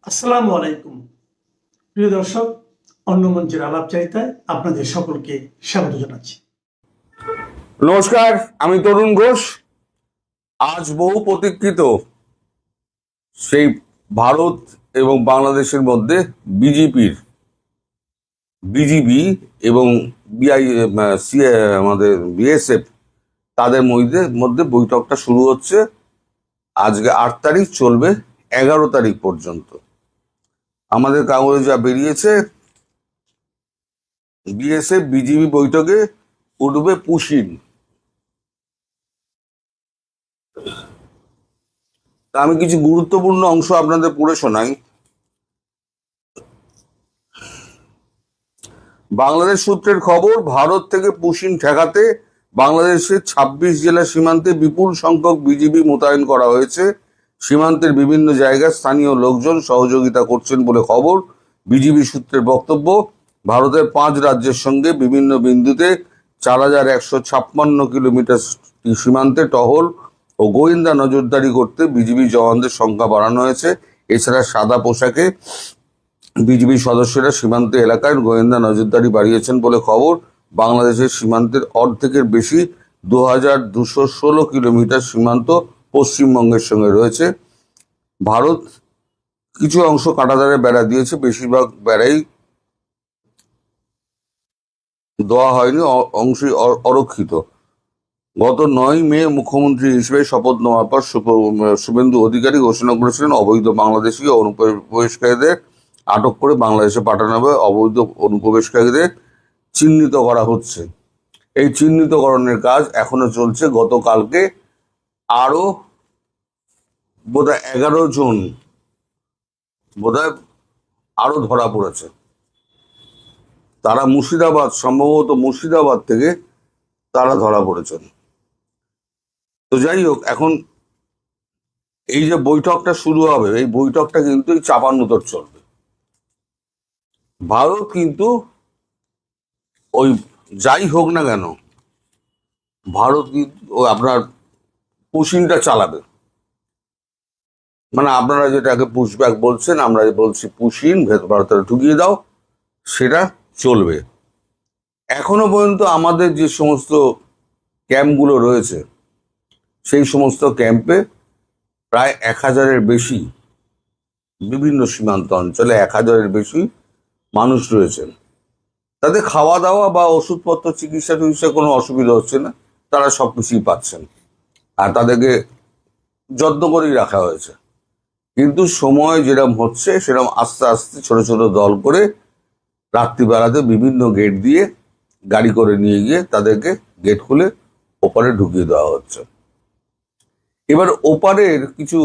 আসসালামু আলাইকুম প্রিয় দর্শক, অন্য মঞ্চের আলাপচারিতায় আপনাদের সকলকে স্বাগত জানাচ্ছি। নমস্কার, আমি তরুণ ঘোষ। আজ বহু প্রতীক্ষিত সেই ভারত এবং বাংলাদেশের মধ্যে বিজিবি এবং আমাদের বিএসএফ তাদের মধ্যে বৈঠকটা শুরু হচ্ছে। আজকে 8 তারিখ, চলবে 11 তারিখ পর্যন্ত। আমাদের কাগজে যা বেরিয়েছে, বিএসএফ বিজিবি বৈঠকে উঠবে পুশিন। তা আমি কিছু গুরুত্বপূর্ণ অংশ আপনাদের পড়ে শোনাই। বাংলাদেশ সূত্রের খবর, ভারত থেকে পুশিন ঠেকাতে বাংলাদেশের 26 জেলা সীমান্তে বিপুল সংখ্যক বিজিবি মোতায়েন করা হয়েছে। সীমান্তের বিভিন্ন জায়গায় স্থানীয় লোকজন সহযোগিতা করছেন বলে খবর। বিজিবি সূত্রের বক্তব্য, ভারতের 5 রাজ্যের সঙ্গে বিভিন্ন বিন্দুতে 4156 কিলোমিটার সীমান্তে টহল ও গোয়েন্দা নজরদারি করতে বিজিবি জওয়ানদের সংখ্যা বাড়ানো হয়েছে। এছাড়া সাদা পোশাকে বিজিবি সদস্যরা সীমান্ত এলাকায় গোয়েন্দা নজরদারি বাড়িয়েছেন বলে খবর। বাংলাদেশের সীমান্তের অর্ধেকের বেশি 2216 কিলোমিটার সীমান্ত পশ্চিমবঙ্গের সঙ্গে রয়েছে। ভারত কিছু অংশ কাঁটাতারে বেড়া দিয়েছে, বেশিরভাগ বেড়াই দেওয়া হয়নি, অংশই অরক্ষিত। গত 9 মে মুখ্যমন্ত্রী হিসেবে শপথ নেওয়ার পর শুভেন্দু অধিকারী ঘোষণা করেছিলেন, অবৈধ বাংলাদেশি অনুপ্রবেশকারীদের আটক করে বাংলাদেশে পাঠানো হবে। অবৈধ অনুপ্রবেশকারীদের চিহ্নিত করা হচ্ছে। এই চিহ্নিতকরণের কাজ এখনো চলছে। গতকালকে আরো বোধহয় 11 জন আরো ধরা পড়েছে। তারা সম্ভবত মুর্শিদাবাদ থেকে তারা ধরা পড়েছেন। তো যাই হোক, এখন এই যে বৈঠকটা শুরু হবে, এই বৈঠকটা কিন্তু এই চাপান্নতর চলবে। ভারত কিন্তু ওই যাই হোক না কেন, ভারত কিন্তু আপনার পুশিনটা চালাবে। মানে আপনারা যেটাকে পুশব্যাক বলছেন, আমরা বলছি পুশিন, ভারতের ঢুকিয়ে দাও, সেটা চলবে। এখনো পর্যন্ত আমাদের যে সমস্ত ক্যাম্পগুলো রয়েছে, সেই সমস্ত ক্যাম্পে প্রায় 1000-এর বেশি, বিভিন্ন সীমান্ত অঞ্চলে 1000-এর বেশি মানুষ রয়েছেন। তাদের খাওয়া দাওয়া বা ওষুধপত্র, চিকিৎসা কোনো অসুবিধা হচ্ছে না, তারা সবকিছুই পাচ্ছেন। আর তাদেরকে যত্ন করেই রাখা হয়েছে। কিন্তু সময় যেরকম হচ্ছে, সেরকম আস্তে আস্তে ছোট ছোট দল করে রাত্রিবেলাতে বিভিন্ন গেট দিয়ে গাড়ি করে নিয়ে গিয়ে তাদেরকে গেট খুলে ওপারে ঢুকিয়ে দেওয়া হচ্ছে। এবার ওপারের কিছু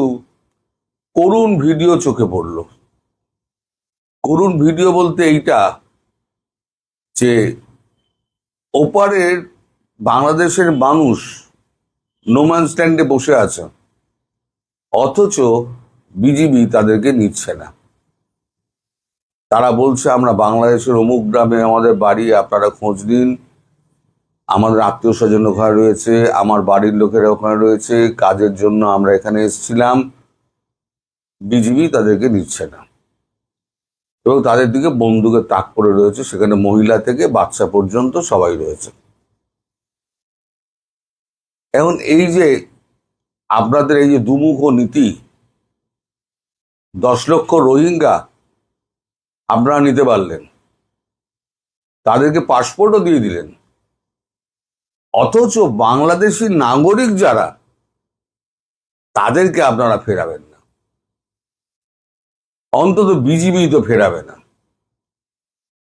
করুণ ভিডিও চোখে পড়ল। করুণ ভিডিও বলতে এইটা যে ওপারের বাংলাদেশের মানুষ নোম্যান স্ট্যান্ডে বসে আছে, অথচ বিজিবি তাদেরকে নিচ্ছে না। তারা বলছে, আমরা বাংলাদেশের অমুক গ্রামে আমাদের বাড়ি, আপনারা খোঁজ নিন, আমাদের আত্মীয় স্বজন ওখানে রয়েছে, আমার বাড়ির লোকেরা ওখানে রয়েছে, কাজের জন্য আমরা এখানে এসেছিলাম। বিজিবি তাদেরকে নিচ্ছে না এবং তাদের দিকে বন্দুকের তাক করে রয়েছে। সেখানে মহিলা থেকে বাচ্চা পর্যন্ত সবাই রয়েছে। এখন এই যে আপনাদের এই যে দুমুখ নীতি, 10 লক্ষ রোহিঙ্গা আপনারা নিতে পারলেন, তাদেরকে পাসপোর্টও দিয়ে দিলেন, অথচ বাংলাদেশি নাগরিক যারা, তাদেরকে আপনারা ফেরাবেন না। অন্তত বিজিবি তো ফেরাবে না।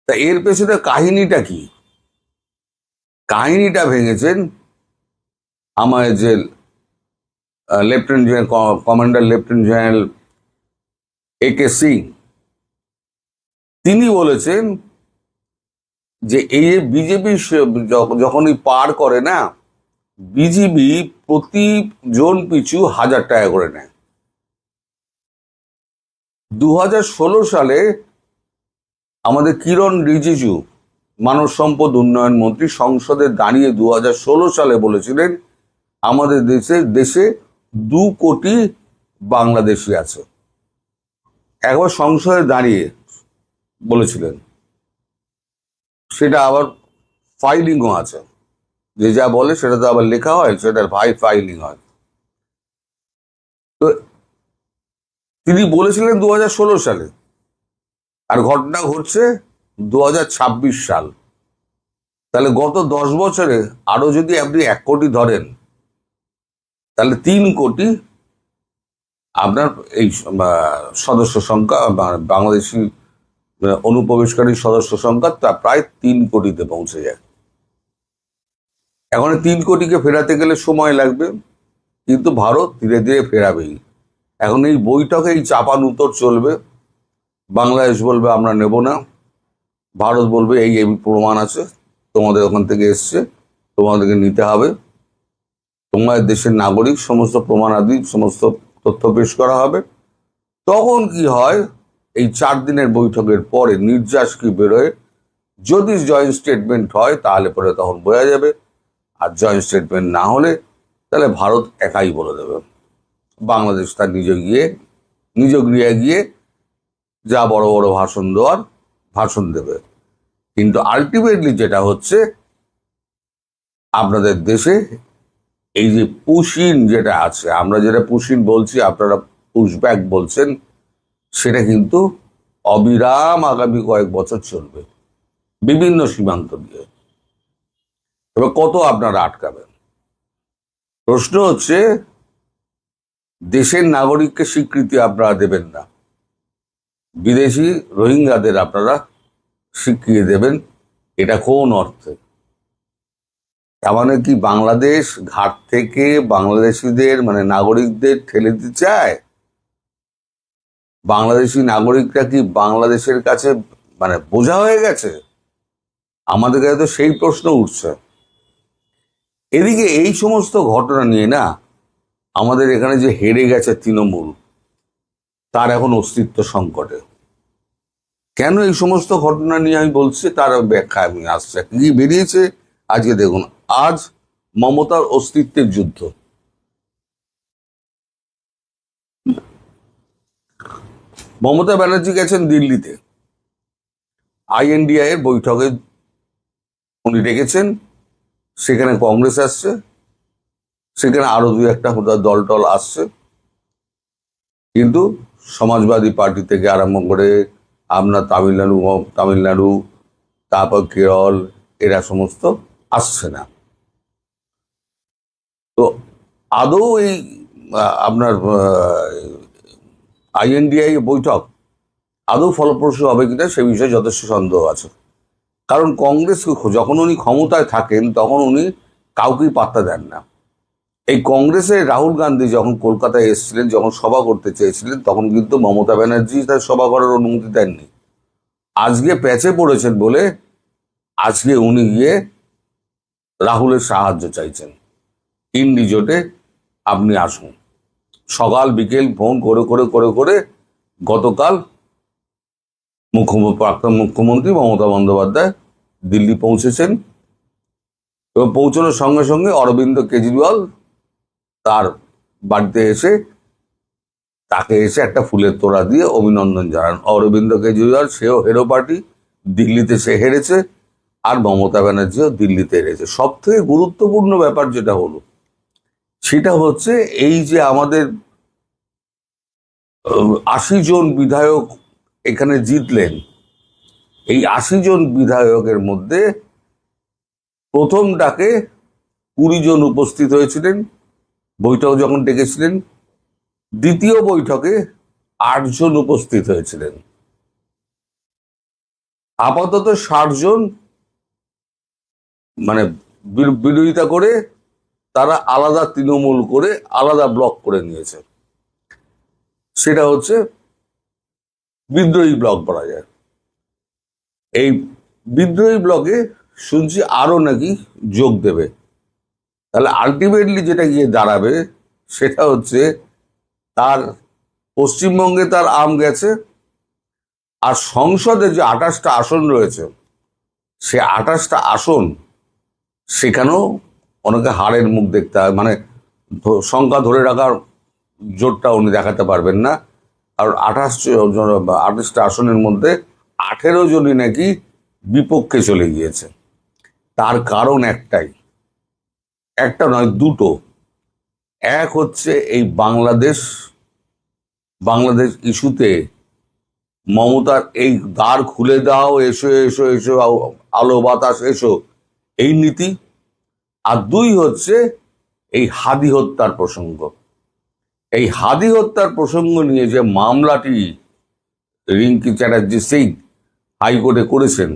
তা এর পেছনে কাহিনীটা কি? কাহিনীটা ভেঙেছেন আমার যে commander lieutenant general AK Singh. তিনি বলেছেন যে এই যে বিজেপি যখনই পার করে না, বিজিবি প্রতি জন পিছু 1000 টাকা করে নেয়। 2016 সালে আমাদের কিরণ রিজিজু, মানব সম্পদ উন্নয়ন মন্ত্রী, সংসদে দাঁড়িয়ে 2016 সালে বলেছিলেন, আমাদের দেশে 2 কোটি বাংলাদেশি আছে। একবার সংসদে দাঁড়িয়ে বলেছিলেন, সেটা আবার ফাইলিংও আছে, যে যা বলে সেটা তো আবার লেখা হয়, সেটার ফাইলিং হয়। তো তিনি বলেছিলেন 2016 সালে, আর ঘটনা ঘটছে 2026 সাল। তাহলে গত 10 বছরে আরো যদি আপনি 1 কোটি ধরেন, তাহলে 3 কোটি আপনার এই সদস্য সংখ্যা, বাংলাদেশি অনুপ্রবেশকারী সদস্য সংখ্যা তা প্রায় 3 কোটিতে পৌঁছে যায়। এখন 3 কোটিকে ফেরাতে গেলে সময় লাগবে, কিন্তু ভারত ধীরে ধীরে ফেরাবেই। এখন এই বৈঠকে এই চাপান উত্তর চলবে। বাংলাদেশ বলবে আমরা নেব না, ভারত বলবে এই এই প্রমাণ আছে, তোমাদের ওখান থেকে এসছে, তোমাদেরকে নিতে হবে, তোমাদের দেশের নাগরিক, সমস্ত প্রমাণাদি সমস্ত তথ্য পেশ করা হবে। তখন কি হয়, এই 4 দিনের বৈঠকের পরে নির্যাস কি বেরোয়, যদি জয়েন্ট স্টেটমেন্ট হয় তাহলে পরে তখন বোঝা যাবে, আর জয়েন্ট স্টেটমেন্ট না হলে তাহলে ভারত একাই বলে দেবে, বাংলাদেশ তার নিজ গৃহে গিয়ে যা বড় বড় ভাষণ দেওয়ার ভাষণ দেবে। কিন্তু আলটিমেটলি যেটা হচ্ছে, আপনাদের দেশে এই যে পুশিন যেটা আছে, আমরা যেটা পুশিন বলছি, আপনারা পুশব্যাক বলছেন, সেটা কিন্তু অবিরাম আগামী কয়েক বছর চলবে বিভিন্ন সীমান্ত দিয়ে। এবার কত আপনারা আটকাবেন? প্রশ্ন হচ্ছে, দেশের নাগরিককে স্বীকৃতি আপনারা দেবেন না, বিদেশি রোহিঙ্গাদের আপনারা স্বীকৃতি দেবেন, এটা কোন অর্থে? তার মানে কি বাংলাদেশ ঘাট থেকে বাংলাদেশিদের মানে নাগরিকদের ঠেলে দিতে চায়? বাংলাদেশি নাগরিকরা কি বাংলাদেশের কাছে মানে বোঝা হয়ে গেছে? আমাদের কাছে তো সেই প্রশ্ন উঠছে। এদিকে এই সমস্ত ঘটনা নিয়ে না, আমাদের এখানে যে হেরে গেছে তৃণমূল, তার এখন অস্তিত্ব সংকটে। কেন এই সমস্ত ঘটনা নিয়ে আমি বলছি, তার ব্যাখ্যা আমি আসছে। কি বেরিয়েছে আজকে দেখুন, আজ মমতার অস্তিত্বের যুদ্ধ। মমতা ব্যানার্জি গেছেন দিল্লিতে, INDI এর বৈঠকে উনি ডেকেছেন, সেখানে কংগ্রেস আসছে, সেখানে আরো 2-1টা দল টল আসছে, কিন্তু সমাজবাদী পার্টি থেকে আরম্ভ করে আপনার তামিলনাড়ু, তারপর কেরল, এরা সমস্ত আসছে না। তো আদৌ এই আপনার INDI বৈঠক আদৌ ফলপ্রসূ হবে কিনা সে বিষয়ে যথেষ্ট সন্দেহ আছে। কারণ কংগ্রেস যখন উনি ক্ষমতায় থাকেন তখন উনি কাউকেই পাত্তা দেন না। এই কংগ্রেসের রাহুল গান্ধী যখন কলকাতায় এসেছিলেন, যখন সভা করতে চেয়েছিলেন, তখন কিন্তু মমতা ব্যানার্জি তার সভা করার অনুমতি দেননি। আজকে প্যাচে পড়েছেন বলে আজকে উনি গিয়ে রাহুলের সাহায্য চাইছেন, ইন্ডি জোটে আপনি আসুন। সকাল বিকেল ফোন করে করে করে করে গতকাল প্রাক্তন মুখ্যমন্ত্রী মমতা বন্দ্যোপাধ্যায় দিল্লি পৌঁছেছেন, এবং পৌঁছানোর সঙ্গে সঙ্গে অরবিন্দ কেজরিওয়াল তার বাড়িতে এসে তাকে একটা ফুলের তোড়া দিয়ে অভিনন্দন জানান। অরবিন্দ কেজরিওয়াল, সেও হেরো পার্টি, দিল্লিতে সে হেরেছে, আর মমতা ব্যানার্জিও দিল্লিতে হেরেছে। সব থেকে গুরুত্বপূর্ণ ব্যাপার যেটা হলো, সেটা হচ্ছে এই যে আমাদের 80 জন বিধায়ক এখানে জিতলেন, এই 80 জন বিধায়কের মধ্যে প্রথম ডাকে 20 জন উপস্থিত হয়েছিলেন, বৈঠক যখন ডেকেছিলেন। দ্বিতীয় বৈঠকে 8 জন উপস্থিত হয়েছিলেন। আপাতত 60 জন মানে বিরোধিতা করে তারা আলাদা তৃণমূল করে আলাদা ব্লক করে নিয়েছে। সেটা হচ্ছে বিদ্রোহী ব্লক বলা যায়। এই বিদ্রোহী ব্লকে শুনছি আরো নাকি যোগ দেবে। তাহলে আলটিমেটলি যেটা গিয়ে দাঁড়াবে সেটা হচ্ছে, তার পশ্চিমবঙ্গে তার আম গেছে, আর সংসদে যে 28টা আসন রয়েছে, সে 28টা আসন সেখানেও অনেকে হারের মুখ দেখতে হয়, মানে সংখ্যা ধরে রাখার জোরটা উনি দেখাতে পারবেন না। আর 28টা আসনের মধ্যে 18 জনই নাকি বিপক্ষে চলে গিয়েছে। তার কারণ একটাই, একটা নয় দুটো। এক হচ্ছে এই বাংলাদেশ ইস্যুতে মমতার এই দ্বার খুলে দাও, এসো এসো এসো, আলো বাতাস এসো, এই নীতি। আর দুই হচ্ছে এই হাদি হত্যার প্রসঙ্গ। এই হাদি হত্যার প্রসঙ্গ নিয়ে যে মামলাটি রিঙ্কি চ্যাটার্জি সিং হাইকোর্টে করেছেন,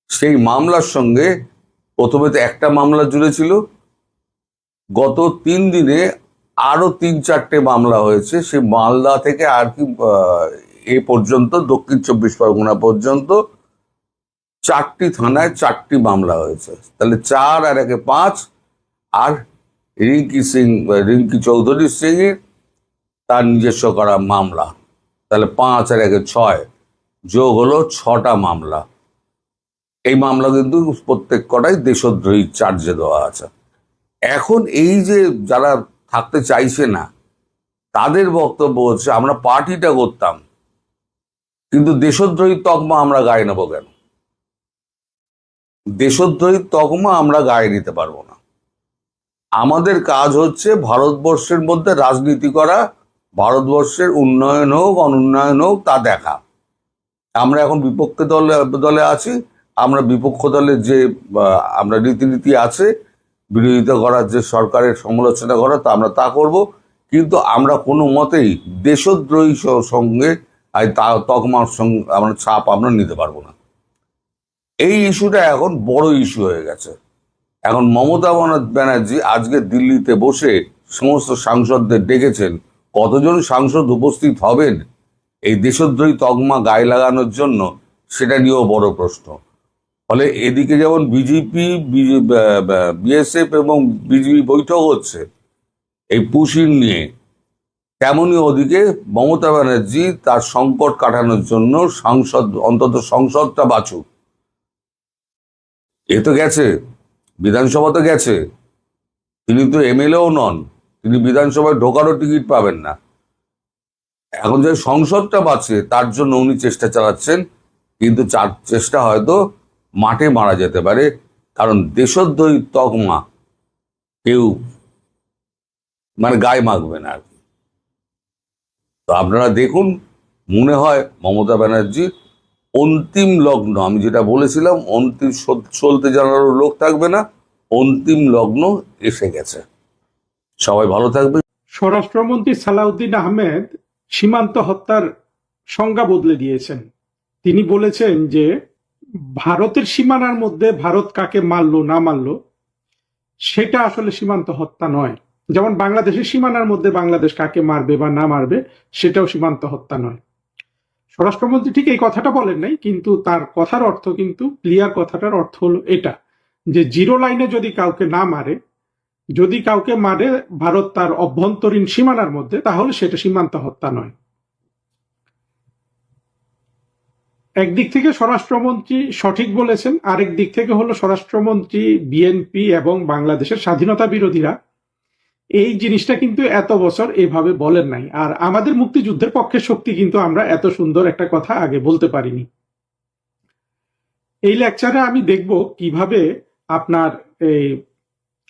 সেই মামলার সঙ্গে প্রথমে তো একটা মামলা জুড়েছিল, গত 3 দিনে আরো 3-4টে মামলা হয়েছে। সেই মালদা থেকে আর কি এ পর্যন্ত দক্ষিণ 24 পরগনা পর্যন্ত 4টি থানায় 4টি মামলা হয়েছে। তাহলে 4 আর 1 5, আর রিঙ্কি চৌধুরী সিং তার নিজস্ব করা মামলা, তাহলে 5 আর 1 6, যোগ হলো 6টা মামলা। এই মামলা কিন্তু প্রত্যেক কটাই দেশদ্রোহী চার্জে দেওয়া আছে। এখন এই যে যারা থাকতে চাইছে না, তাদের বক্তব্য হচ্ছে আমরা পার্টিটা করতাম, কিন্তু দেশদ্রোহী তকমা আমরা গায়ে নেবো কেন? দেশদ্রোহী তকমা আমরা গায়ে নিতে পারবো না। আমাদের কাজ হচ্ছে ভারতবর্ষের মধ্যে রাজনীতি করা, ভারতবর্ষের উন্নয়ন হোক অনুন্নয়ন হোক তা দেখা। আমরা এখন বিপক্ষ দলে আছি, আমরা বিপক্ষ দলের যে আমরা রীতিনীতি আছে, বিরোধিতা করার যে সরকারের সমালোচনা করা, তা আমরা তা করব, কিন্তু আমরা কোনো মতেই দেশদ্রোহী সঙ্গে তকমার সঙ্গে আমরা ছাপ আমরা নিতে পারবো না। এই ইস্যুটা এখন বড় ইস্যু হয়ে গেছে। এখন মমতা ব্যানার্জি আজকে দিল্লিতে বসে সমস্ত সাংসদদের ডেকেছেন। কতজন সাংসদ উপস্থিত হবেন এই দেশদ্রোহী তকমা গায়ে লাগানোর জন্য, সেটা নিয়েও বড় প্রশ্ন। ফলে এদিকে যেমন বিজেপি, বিএসএফ এবং বিজেপি বৈঠক হচ্ছে এই পুশিন নিয়ে, তেমনি ওদিকে মমতা ব্যানার্জি তার সংকট কাটানোর জন্য অন্তত সংসদটা বাঁচুক। এ তো গেছে, বিধানসভাতে গেছে, তিনি তো এমএলএও নন, তিনি বিধানসভায় ঢোকারও টিকিট পাবেন না। এখন যে সংসদটা বাঁচে তার জন্য উনি চেষ্টা চালাচ্ছেন, কিন্তু চেষ্টা হয়তো মাঠে মারা যেতে পারে, কারণ দেশদ্রোহী তকমা কেউ গায়ে মাখবে না আর কি। তো আপনারা দেখুন, মনে হয় মমতা ব্যানার্জির অন্তিম লগ্ন, আমি যেটা বলেছিলাম, অন্তিম চলতে জানারও লোক থাকবে না, অন্তিম লগ্ন এসে গেছে। সবাই ভালো থাকবে। স্বরাষ্ট্রমন্ত্রী সালাউদ্দিন আহমেদ সীমান্ত হত্যার সংজ্ঞা বদলে দিয়েছেন। তিনি বলেছেন যে ভারতের সীমানার মধ্যে ভারত কাকে মারলো না মারলো সেটা আসলে সীমান্ত হত্যা নয়। যেমন বাংলাদেশের সীমানার মধ্যে বাংলাদেশ কাকে মারবে বা না মারবে সেটাও সীমান্ত হত্যা নয়। স্বরাষ্ট্রমন্ত্রী ঠিক এই কথাটা বলেন নাই, কিন্তু তার কথার অর্থ কিন্তু ক্লিয়ার। কথাটার অর্থ হলো এটা যে জিরো লাইনে যদি কাউকে না মারে, যদি কাউকে মারে ভারত তার অভ্যন্তরীণ সীমানার মধ্যে, তাহলে সেটা সীমান্ত হত্যা নয়। একদিক থেকে স্বরাষ্ট্রমন্ত্রী সঠিক বলেছেন, আরেক দিক থেকে হলো স্বরাষ্ট্রমন্ত্রী, বিএনপি এবং বাংলাদেশের স্বাধীনতা বিরোধীরা এই জিনিসটা কিন্তু এত বছর এভাবে বলেন নাই। আর আমাদের মুক্তিযুদ্ধের পক্ষের শক্তি কিন্তু আমরা এত সুন্দর একটা কথা আগে বলতে পারিনি। এই লেকচারে আমি দেখব কিভাবে আপনার এই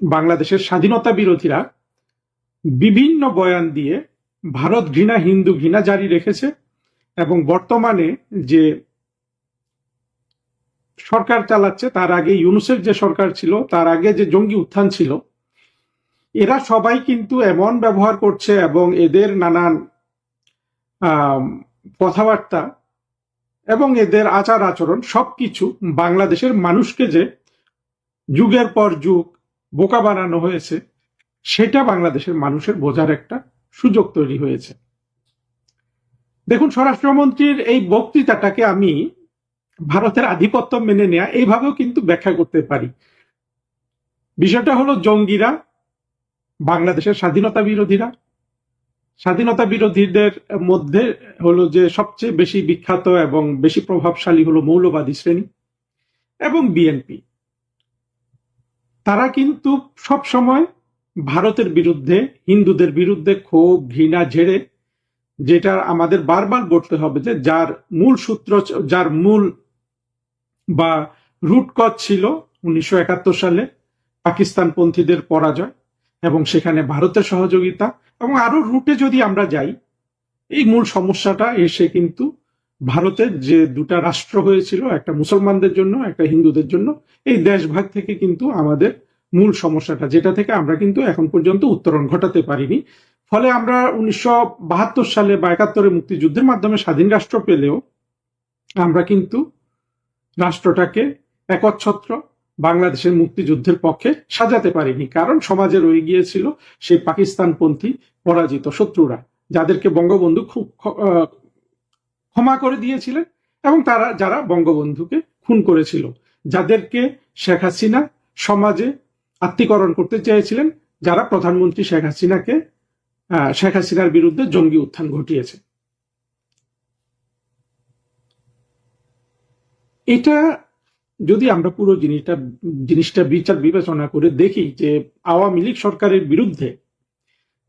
বাংলাদেশের স্বাধীনতা বিরোধীরা বিভিন্ন বয়ান দিয়ে ভারত ঘৃণা, হিন্দু ঘৃণা জারি রেখেছে, এবং বর্তমানে যে সরকার চালাচ্ছে, তার আগে ইউনূসের যে সরকার ছিল, তার আগে যে জঙ্গি উত্থান ছিল, এরা সবাই কিন্তু এমন ব্যবহার করছে এবং এদের নানান কথাবার্তা এবং এদের আচার আচরণ সবকিছু বাংলাদেশের মানুষকে যে যুগের পর যুগ বোকা বানানো হয়েছে, সেটা বাংলাদেশের মানুষের বোঝার একটা সুযোগ তৈরি হয়েছে। দেখুন, স্বরাষ্ট্রমন্ত্রীর এই বক্তৃতাটাকে আমি ভারতের আধিপত্য মেনে নেয়া এইভাবেও কিন্তু ব্যাখ্যা করতে পারি। বিষয়টা হলো জঙ্গিরা বাংলাদেশের স্বাধীনতা বিরোধীদের মধ্যে হলো যে সবচেয়ে বেশি বিখ্যাত এবং বেশি প্রভাবশালী হলো মৌলবাদী শ্রেণী এবং বিএনপি। তারা কিন্তু সব সময় ভারতের বিরুদ্ধে, হিন্দুদের বিরুদ্ধে ক্ষোভ ঘৃণা ঝেড়ে যেটা আমাদের বারবার বলতে হবে যে যার মূল সূত্র, যার মূল বা রুট কজ ছিল 1971 সালে পাকিস্তানপন্থীদের পরাজয় এবং সেখানে ভারতের সহযোগিতা, এবং আরো রুটে যদি আমরা যাই, এই মূল সমস্যাটা এসে কিন্তু ভারতের যে দুটা রাষ্ট্র হয়েছিল, একটা মুসলমানদের জন্য একটা হিন্দুদের জন্য, এই দেশভাগ থেকে কিন্তু আমাদের মূল সমস্যাটা, যেটা থেকে আমরা কিন্তু এখন পর্যন্ত উত্তরণ ঘটাতে পারিনি। ফলে আমরা 1972 সালে বা 71-এ মুক্তিযুদ্ধের মাধ্যমে স্বাধীন রাষ্ট্র পেলেও আমরা কিন্তু রাষ্ট্রটাকে একচ্ছত্র বাংলাদেশের মুক্তিযুদ্ধের পক্ষে সাজাতে পারিনি, কারণ সমাজে রয়ে গিয়েছিল সেই পাকিস্তানপন্থী পরাজিত শত্রুরা, যাদেরকে বঙ্গবন্ধু খুব ক্ষমা করে দিয়েছিলেন, এবং তারা যারা বঙ্গবন্ধুকে খুন করেছিল, যাদেরকে শেখ হাসিনা সমাজে আত্মীকরণ করতে চেয়েছিলেন, যারা প্রধানমন্ত্রী শেখ হাসিনার বিরুদ্ধে জঙ্গি উত্থান ঘটিয়েছে। এটা যদি আমরা পুরো জিনিসটা বিচার বিবেচনা করে দেখি যে আওয়ামী লীগ সরকারের বিরুদ্ধে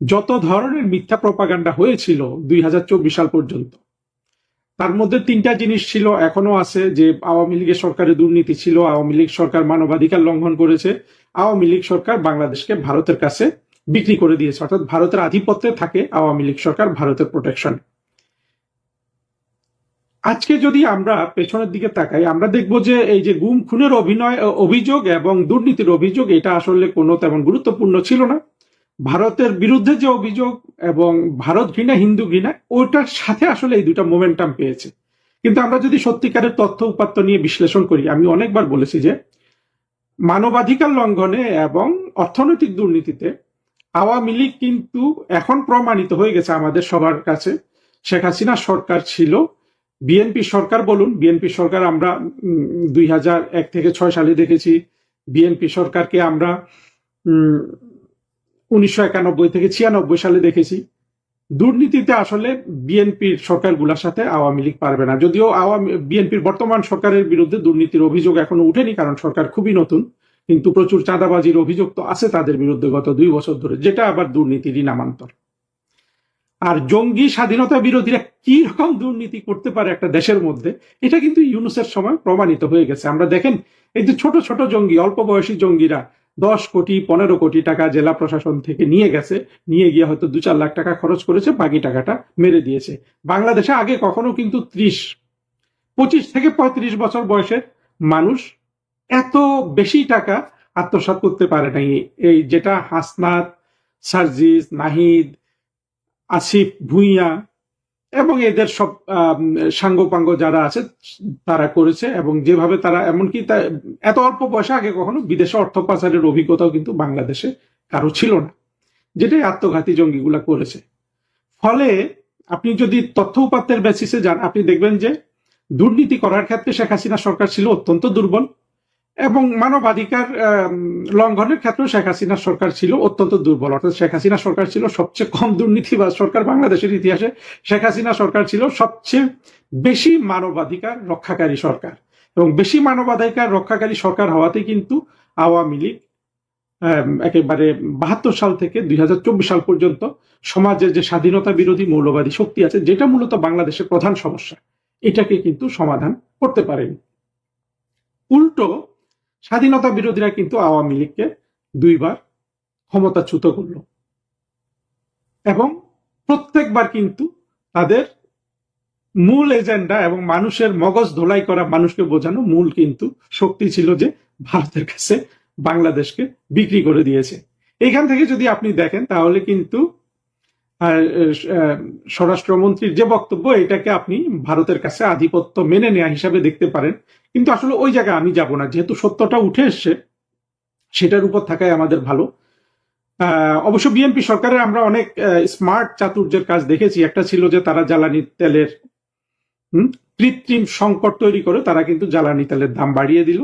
যত ধরনের মিথ্যা প্রপাগান্ডা হয়েছিল 2024 সাল পর্যন্ত, তার মধ্যে তিনটা জিনিস ছিল, এখনো আছে, যে আওয়ামী লীগের সরকারে দুর্নীতি ছিল, আওয়ামী লীগ সরকার মানবাধিকার লঙ্ঘন করেছে, আওয়ামী লীগ সরকার বাংলাদেশকে ভারতের কাছে বিক্রি করে দিয়েছে, অর্থাৎ ভারতের আধিপত্যে থাকে আওয়ামী লীগ সরকার, ভারতের প্রোটেকশন। আজকে যদি আমরা পেছনের দিকে তাকাই, আমরা দেখব যে এই যে গুম খুনের অভিযোগ এবং দুর্নীতির অভিযোগ, এটা আসলে কোনো তেমন গুরুত্বপূর্ণ ছিল না। ভারতের বিরুদ্ধে যে অভিযোগ এবং ভারত ঘৃণা, হিন্দু ঘৃণা, ওইটার সাথে আসলে এই দুটা মোমেন্টাম পেয়েছে। কিন্তু আমরা যদি সত্যিকারের তথ্য উপাত্ত নিয়ে বিশ্লেষণ করি, আমি অনেকবার বলেছি যে মানবাধিকার লঙ্ঘনে এবং অর্থনৈতিক দুর্নীতিতে আওয়ামী লীগ কিন্তু এখন প্রমাণিত হয়ে গেছে আমাদের সবার কাছে। শেখ হাসিনা সরকার ছিল, বিএনপি সরকার বলুন, বিএনপি সরকার আমরা 2001 থেকে 6 সালে দেখেছি, বিএনপি সরকারকে আমরা 1991 থেকে 96 সালে দেখেছি। দুর্নীতিতে আসলে বিএনপির সরকারগুলোর সাথে আওয়ামী লীগ পারবে না, যদিও বিএনপির বর্তমান সরকারের বিরুদ্ধে দুর্নীতির অভিযোগ এখনো উঠেনি, কারণ সরকার খুবই নতুন, কিন্তু প্রচুর চাঁদাবাজির অভিযোগ তো আছে তাদের বিরুদ্ধে গত 2 বছর ধরে, যেটা আবার দুর্নীতিরই নামান্তর। আর জঙ্গি স্বাধীনতা বিরোধীরা কি রকম দুর্নীতি করতে পারে একটা দেশের মধ্যে, এটা কিন্তু ইউনূসের সময় প্রমাণিত হয়ে গেছে। আমরা দেখেন, এই যে ছোট ছোট জঙ্গি, অল্প বয়সী জঙ্গিরা 10 কোটি 15 কোটি টাকা জেলা প্রশাসন থেকে নিয়ে গেছে, নিয়ে গিয়ে হয়তো 2-4 লাখ টাকা খরচ করেছে, বাকি টাকাটা মেরে দিয়েছে। বাংলাদেশে আগে কখনো কিন্তু 25 থেকে 35 বছর বয়সের মানুষ এত বেশি টাকা আত্মসাৎ করতে পারে নাই। এই যেটা হাসনাত, সার্জিস, নাহিদ, আসিফ ভুঁইয়া এবং এদের সব সাঙ্গপাঙ্গ যারা আছে তারা করেছে, এবং যেভাবে তারা, এমনকি এত অল্প পয়সা আগে কখনো বিদেশে অর্থ পাচারের অভিজ্ঞতাও কিন্তু বাংলাদেশে কারো ছিল না, যেটাই আত্মঘাতী জঙ্গিগুলা করেছে। ফলে আপনি যদি তথ্য উপাত্তের বেসিসে যান, আপনি দেখবেন যে দুর্নীতি করার ক্ষেত্রে শেখ হাসিনা সরকার ছিল অত্যন্ত দুর্বল, এবং মানবাধিকার লঙ্ঘনের ক্ষেত্রে শেখ হাসিনা সরকার ছিল অত্যন্ত দুর্বল। অর্থাৎ শেখ হাসিনা সরকার ছিল সবচেয়ে কম দুর্নীতিবাজ সরকার বাংলাদেশের ইতিহাসে, শেখ হাসিনা সরকার ছিল সবচেয়ে বেশি মানবাধিকার রক্ষাকারী সরকার, এবং বেশি মানবাধিকার রক্ষাকারী সরকার হওয়াতে কিন্তু আওয়ামী লীগ একেবারে 72 সাল থেকে 2024 সাল পর্যন্ত সমাজের যে স্বাধীনতা বিরোধী মৌলবাদী শক্তি আছে, যেটা মূলত বাংলাদেশের প্রধান সমস্যা, এটাকে কিন্তু সমাধান করতে পারেনি। উল্টো স্বাধীনতা বিরোধীরা কিন্তু আওয়ামী লীগকে 2 বার ক্ষমতাচ্যুত করল, এবং প্রত্যেকবার কিন্তু তাদের মূল এজেন্ডা এবং মানুষের মগজ ধোলাই করা, মানুষকে বোঝানো মূল কিন্তু শক্তি ছিল যে ভারতের কাছে বাংলাদেশকে বিক্রি করে দিয়েছে। এইখান থেকে যদি আপনি দেখেন, তাহলে কিন্তু স্বরাষ্ট্রমন্ত্রীর যে বক্তব্য, এটাকে আপনি ভারতের কাছে আধিপত্য মেনে নেওয়া হিসাবে দেখতে পারেন, কিন্তু আসলে ওই জায়গায় আমি যাব না, যেহেতু সত্যটা উঠে এসছে সেটার উপর থাকাই আমাদের ভালো। অবশ্য বিএনপি সরকারের আমরা অনেক স্মার্ট চাতুর্যের কাজ দেখেছি। একটা ছিল যে তারা জ্বালানি তেলের কৃত্রিম সংকট তৈরি করে তারা কিন্তু জ্বালানি তেলের দাম বাড়িয়ে দিল,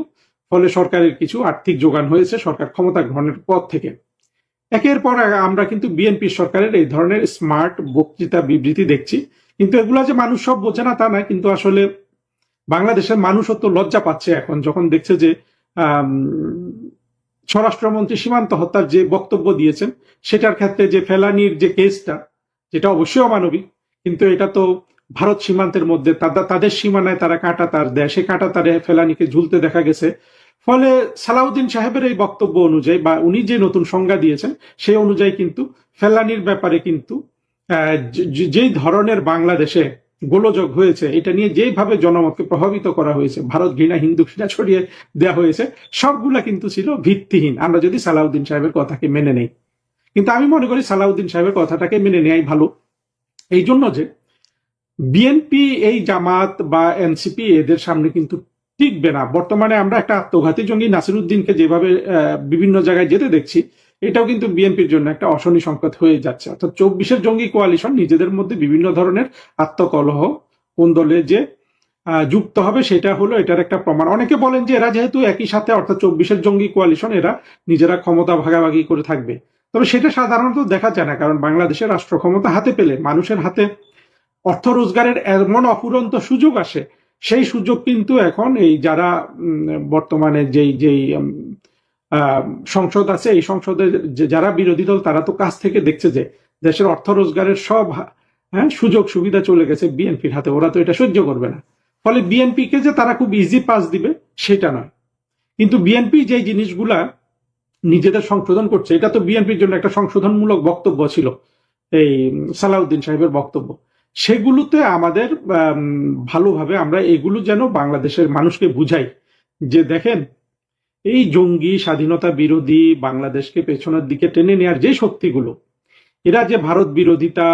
ফলে সরকারের কিছু আর্থিক যোগান হয়েছে সরকার ক্ষমতা গ্রহণের পর থেকে। একের পর আমরা কিন্তু বিএনপি সরকারের এই ধরনের স্মার্ট বক্তৃতা বিবৃতি দেখছি, কিন্তু এগুলা যে মানুষ সব বোঝে না তা না, কিন্তু আসলে বাংলাদেশের মানুষও তো লজ্জা পাচ্ছে এখন, যখন দেখছে যে স্বরাষ্ট্রমন্ত্রী সীমান্ত হত্যার যে বক্তব্য দিয়েছেন, সেটার ক্ষেত্রে যে ফেলানির যে কেসটা, যেটা অবশ্যই অমানবিক, কিন্তু এটা তো ভারত সীমান্তের মধ্যে, তাদের সীমানায় তারা কাঁটা তার দেয়, সে কাঁটা তারে ফেলানিকে ঝুলতে দেখা গেছে। ফলে সালাউদ্দিন সাহেবের এই বক্তব্য অনুযায়ী বা উনি যে নতুন সংজ্ঞা দিয়েছেন সেই অনুযায়ী কিন্তু ফেলানির ব্যাপারে কিন্তু যেই ধরনের বাংলাদেশে গোলযোগ হয়েছে, এটা নিয়ে যেভাবে জনমতকে প্রভাবিত করা হয়েছে, ভারত ঘৃণা হিন্দু ঘৃণা ছড়িয়ে দেওয়া হয়েছে, সবগুলা কিন্তু ছিল ভিত্তিহীন, আমরা যদি সালাউদ্দিন সাহেবের কথাকে মেনে নেই। কিন্তু আমি মনে করি সালাউদ্দিন সাহেবের কথাটাকে মেনে নেওয়াই ভালো, এই জন্য যে বিএনপি, এই জামাত বা এনসিপি এদের সামনে কিন্তু টিকবে না। বর্তমানে আমরা একটা আত্মঘাতী জঙ্গি নাসিরুদ্দিনকে যেভাবে বিভিন্ন জায়গায় যেতে দেখছি, এটাও কিন্তু বিএনপির জন্য একটা অশনি সংকেত হয়ে যাচ্ছে। অর্থাৎ 24-এর জঙ্গি কোয়ালিশন নিজেদের মধ্যে বিভিন্ন ধরনের আত্মকলহ কোন দলে যে যুক্ত হবে সেটা হলো এটার একটা প্রমাণ। অনেকে বলেন যে এরা যেহেতু একই সাথে, অর্থাৎ 24-এর জঙ্গি কোয়ালিশন, এরা নিজেরা ক্ষমতা ভাগাভাগি করে থাকবে। তবে সেটা সাধারণত দেখা যায় না, কারণ বাংলাদেশের রাষ্ট্র ক্ষমতা হাতে পেলে মানুষের হাতে অর্থ রোজগারের এমন অফুরন্ত সুযোগ আসে, সেই সুযোগ কিন্তু এখন এই যারা বর্তমানে যেই সংসদ আছে, এই সংসদের যারা বিরোধী দল, তারা তো কাছ থেকে দেখছে যে দেশের অর্থ রোজগারের সব সুযোগ সুবিধা চলে গেছে বিএনপির হাতে, ওরা তো এটা সহ্য করবে না। ফলে বিএনপিকে যে তারা খুব ইজি পাস দিবে সেটা নয়, কিন্তু বিএনপি যে জিনিসগুলা নিজেদের সংশোধন করছে, এটা তো বিএনপির জন্য একটা সংশোধনমূলক বক্তব্য ছিল এই সালাউদ্দিন সাহেবের বক্তব্য। সেগুলোতে আমাদের ভালোভাবে আমরা এগুলো যেন বাংলাদেশের মানুষকে বুঝাই যে দেখেন, এই জঙ্গি স্বাধীনতা বিরোধী বাংলাদেশকে পেছনের দিকে টেনে নেওয়ার যে শক্তিগুলো, এরা যে ভারত বিরোধিতা,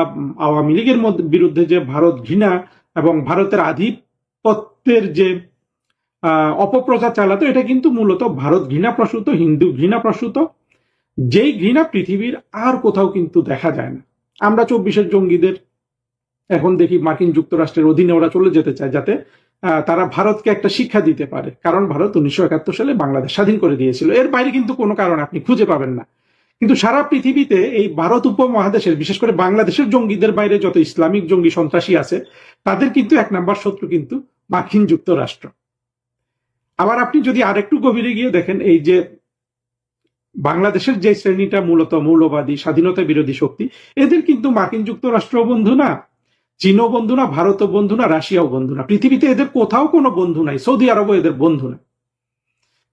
আওয়ামী লীগের বিরুদ্ধে যে ভারত ঘৃণা এবং ভারতের আধিপত্যের যে অপপ্রচার চালাতো, এটা কিন্তু মূলত ভারত ঘৃণা প্রসূত, হিন্দু ঘৃণা প্রসূত, যেই ঘৃণা পৃথিবীর আর কোথাও কিন্তু দেখা যায় না। আমরা 24-এর জঙ্গিদের এখন দেখি মার্কিন যুক্তরাষ্ট্রের অধীনে ওরা চলে যেতে চায়, যাতে তারা ভারতকে একটা শিক্ষা দিতে পারে, কারণ ভারত 1971 সালে বাংলাদেশ স্বাধীন করে দিয়েছিল। এর বাইরে কিন্তু কোনো কারণ আপনি খুঁজে পাবেন না। কিন্তু সারা পৃথিবীতে এই ভারত উপমহাদেশের, বিশেষ করে বাংলাদেশের জঙ্গিদের বাইরে যত ইসলামিক জঙ্গি সন্ত্রাসী আছে, তাদের কিন্তু 1 নম্বর শত্রু কিন্তু মার্কিন যুক্তরাষ্ট্র। আবার আপনি যদি আরেকটু গভীরে গিয়ে দেখেন, এই যে বাংলাদেশের যে শ্রেণীটা মূলত মৌলবাদী স্বাধীনতা বিরোধী শক্তি, এদের কিন্তু মার্কিন যুক্তরাষ্ট্র বন্ধু না, চীনও বন্ধু না, ভারতও বন্ধু না, রাশিয়াও বন্ধু না, পৃথিবীতে এদের কোথাও কোনো বন্ধু নাই, সৌদি আরবও এদের বন্ধু না।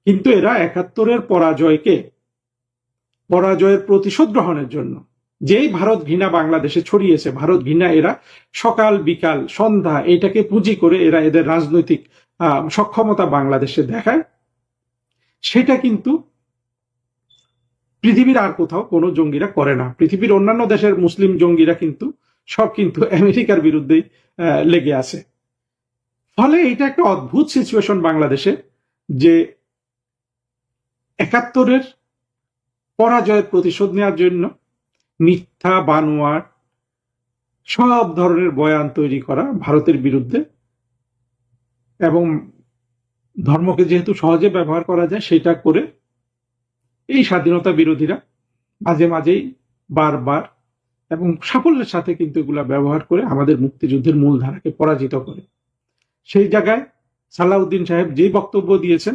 কিন্তু এরা 71-এর পরাজয়ের প্রতিশোধ গ্রহণের জন্য যেই ভারত ঘৃণা বাংলাদেশে ছড়িয়েছে, ভারত ঘৃণা এরা সকাল বিকাল সন্ধ্যা এটাকে পুঁজি করে এরা এদের রাজনৈতিক সক্ষমতা বাংলাদেশে দেখায়, সেটা কিন্তু পৃথিবীর আর কোথাও কোনো জঙ্গিরা করে না। পৃথিবীর অন্যান্য দেশের মুসলিম জঙ্গিরা কিন্তু সব কিন্তু আমেরিকার বিরুদ্ধেই লেগে আছে। ফলে এটা একটা অদ্ভুত সিচুয়েশন বাংলাদেশে, যে 71-এর পরাজয়ের প্রতিশোধ নেওয়ার জন্য মিথ্যা বানোয়ার সব ধরনের বয়ান তৈরি করা ভারতের বিরুদ্ধে, এবং ধর্মকে যেহেতু সহজে ব্যবহার করা যায় সেটা করে এই স্বাধীনতা বিরোধীরা মাঝে মাঝেই বারবার এবং সাফল্যের সাথে কিন্তু এগুলা ব্যবহার করে আমাদের মুক্তিযুদ্ধের মূল ধারাকে পরাজিত করে। সেই জায়গায় সালাউদ্দিন সাহেব যেই বক্তব্য দিয়েছেন,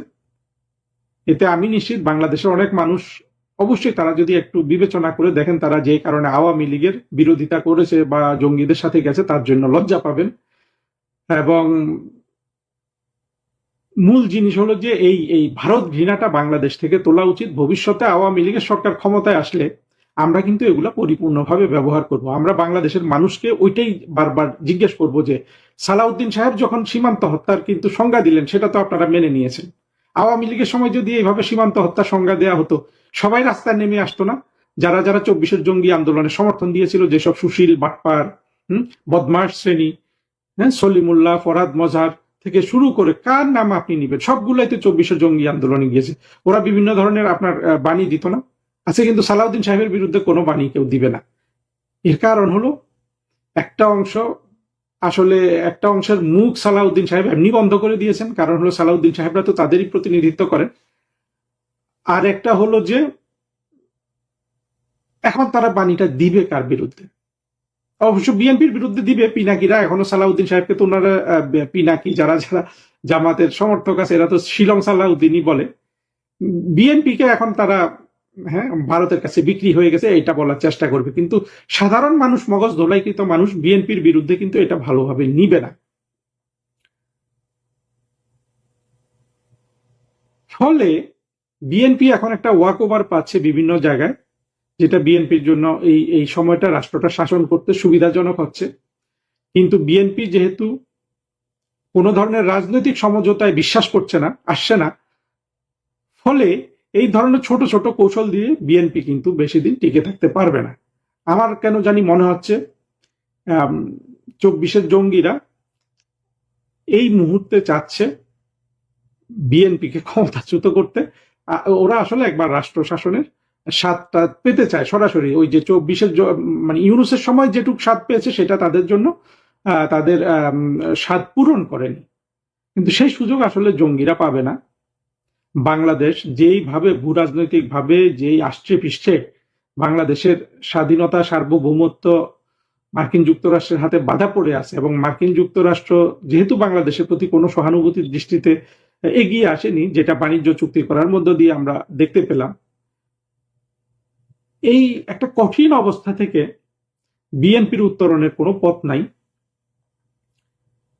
এতে আমি নিশ্চিত বাংলাদেশের অনেক মানুষ অবশ্যই তারা যদি একটু বিবেচনা করে দেখেন, তারা যে কারণে আওয়ামী লীগের বিরোধিতা করেছে বা জঙ্গিদের সাথে গেছে তার জন্য লজ্জা পাবেন। এবং মূল জিনিস হলো যে এই ভারত ঘৃণাটা বাংলাদেশ থেকে তোলা উচিত। ভবিষ্যতে আওয়ামী লীগের সরকার ক্ষমতায় আসলে আমরা কিন্তু এগুলা পরিপূর্ণভাবে ব্যবহার করব। আমরা বাংলাদেশের মানুষকে ওইটাই বারবার জিজ্ঞেস করব যে সালাউদ্দিন সাহেব যখন সীমান্ত হত্যার কিন্তু সংজ্ঞা দিলেন, সেটা তো আপনারা মেনে নিয়েছেন। আওয়ামী লীগের সময় যদি এইভাবে সীমান্ত হত্যার সংজ্ঞা দেওয়া হতো, সবাই রাস্তায় নেমে আসতো না? যারা 24-এর জঙ্গি আন্দোলনে সমর্থন দিয়েছিল, যেসব সুশীল বাটপার বদমাশ শ্রেণী, সলিমুল্লাহ, ফরহাদ মজহার থেকে শুরু করে কার নাম আপনি নিবেন, সবগুলাই তো 24-এর জঙ্গি আন্দোলনে গিয়েছে। ওরা বিভিন্ন ধরনের আপনার বাণী দিত না? আছে, কিন্তু সালাউদ্দিন সাহেবের বিরুদ্ধে কোনো বাণী কেউ দিবে না। এর কারণ হলো একটা অংশের মুখ সালাউদ্দিন সাহেব এমনি বন্ধ করে দিয়েছেন, কারণ হলো সালাউদ্দিন সাহেবরা তো তাদেরই প্রতিনিধিত্ব করেন। আর একটা হলো যে এখন তারা বাণীটা দিবে কার বিরুদ্ধে? অবশ্য বিএনপির বিরুদ্ধে দিবে। পিনাকিরা এখনো সালাউদ্দিন সাহেবকে তো ওনারা পিনাকি, যারা যারা জামাতের সমর্থক আছে এরা তো শিলং সালাউদ্দিনই বলে। বিএনপিকে এখন তারা হ্যাঁ, ভারতের কাছে বিক্রি হয়ে গেছে এটা বলার চেষ্টা করবে, কিন্তু সাধারণ মানুষ, মগজ ধোলাইকৃত মানুষ বিএনপির বিরুদ্ধে কিন্তু এটা ভালোভাবে নিবে না। ফলে বিএনপি এখন একটা ওয়াক ওভার পাচ্ছে বিভিন্ন জায়গায়, যেটা বিএনপির জন্য এই সময়টা রাষ্ট্রটা শাসন করতে সুবিধাজনক হচ্ছে। কিন্তু বিএনপি যেহেতু কোনো ধরনের রাজনৈতিক সমঝোতায় বিশ্বাস করছে না, আসছে না, ফলে এই ধরনের ছোট ছোট কৌশল দিয়ে বিএনপি কিন্তু বেশি দিন টিকে থাকতে পারবে না। আমার কেন জানি মনে হচ্ছে 24-এর জঙ্গিরা এই মুহূর্তে চাচ্ছে বিএনপিকে ক্ষমতাচ্যুত করতে। ওরা আসলে একবার রাষ্ট্র শাসনের স্বাদটা পেতে চায় সরাসরি। ওই যে 24-এর মানে ইউনূসের সময় যেটুক স্বাদ পেয়েছে সেটা তাদের জন্য তাদের স্বাদ পূরণ করেনি, কিন্তু সেই সুযোগ আসলে জঙ্গিরা পাবে না। বাংলাদেশ যেইভাবে ভূরাজনৈতিক ভাবে যেই আষ্টে পৃষ্ঠে বাংলাদেশের স্বাধীনতা সার্বভৌমত্ব মার্কিন যুক্তরাষ্ট্রের হাতে বাধা পড়ে আছে, এবং মার্কিন যুক্তরাষ্ট্র যেহেতু বাংলাদেশের প্রতি কোনো সহানুভূতির দৃষ্টিতে এগিয়ে আসেনি, যেটা বাণিজ্য চুক্তি করার মধ্য দিয়ে আমরা দেখতে পেলাম, এই একটা কঠিন অবস্থা থেকে বিএনপির উত্তরণের কোনো পথ নাই।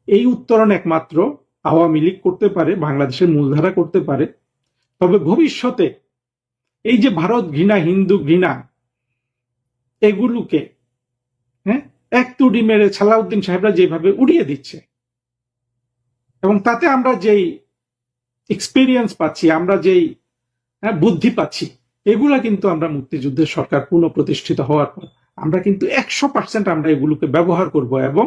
এই উত্তরণ একমাত্র আওয়ামী লীগ করতে পারে, বাংলাদেশের মূলধারা করতে পারে। তবে ভবিষ্যতে এই যে ভারত ঘৃণা, হিন্দু ঘৃণা, এগুলোকে এক তুড়ি মেরে সালাউদ্দিন সাহেবরা যেভাবে উড়িয়ে দিচ্ছে, এবং তাতে আমরা যেই এক্সপিরিয়েন্স পাচ্ছি, আমরা যেই বুদ্ধি পাচ্ছি, এগুলা কিন্তু আমরা মুক্তিযুদ্ধের সরকার পুনঃপ্রতিষ্ঠিত হওয়ার পর আমরা কিন্তু 100% আমরা এগুলোকে ব্যবহার করব। এবং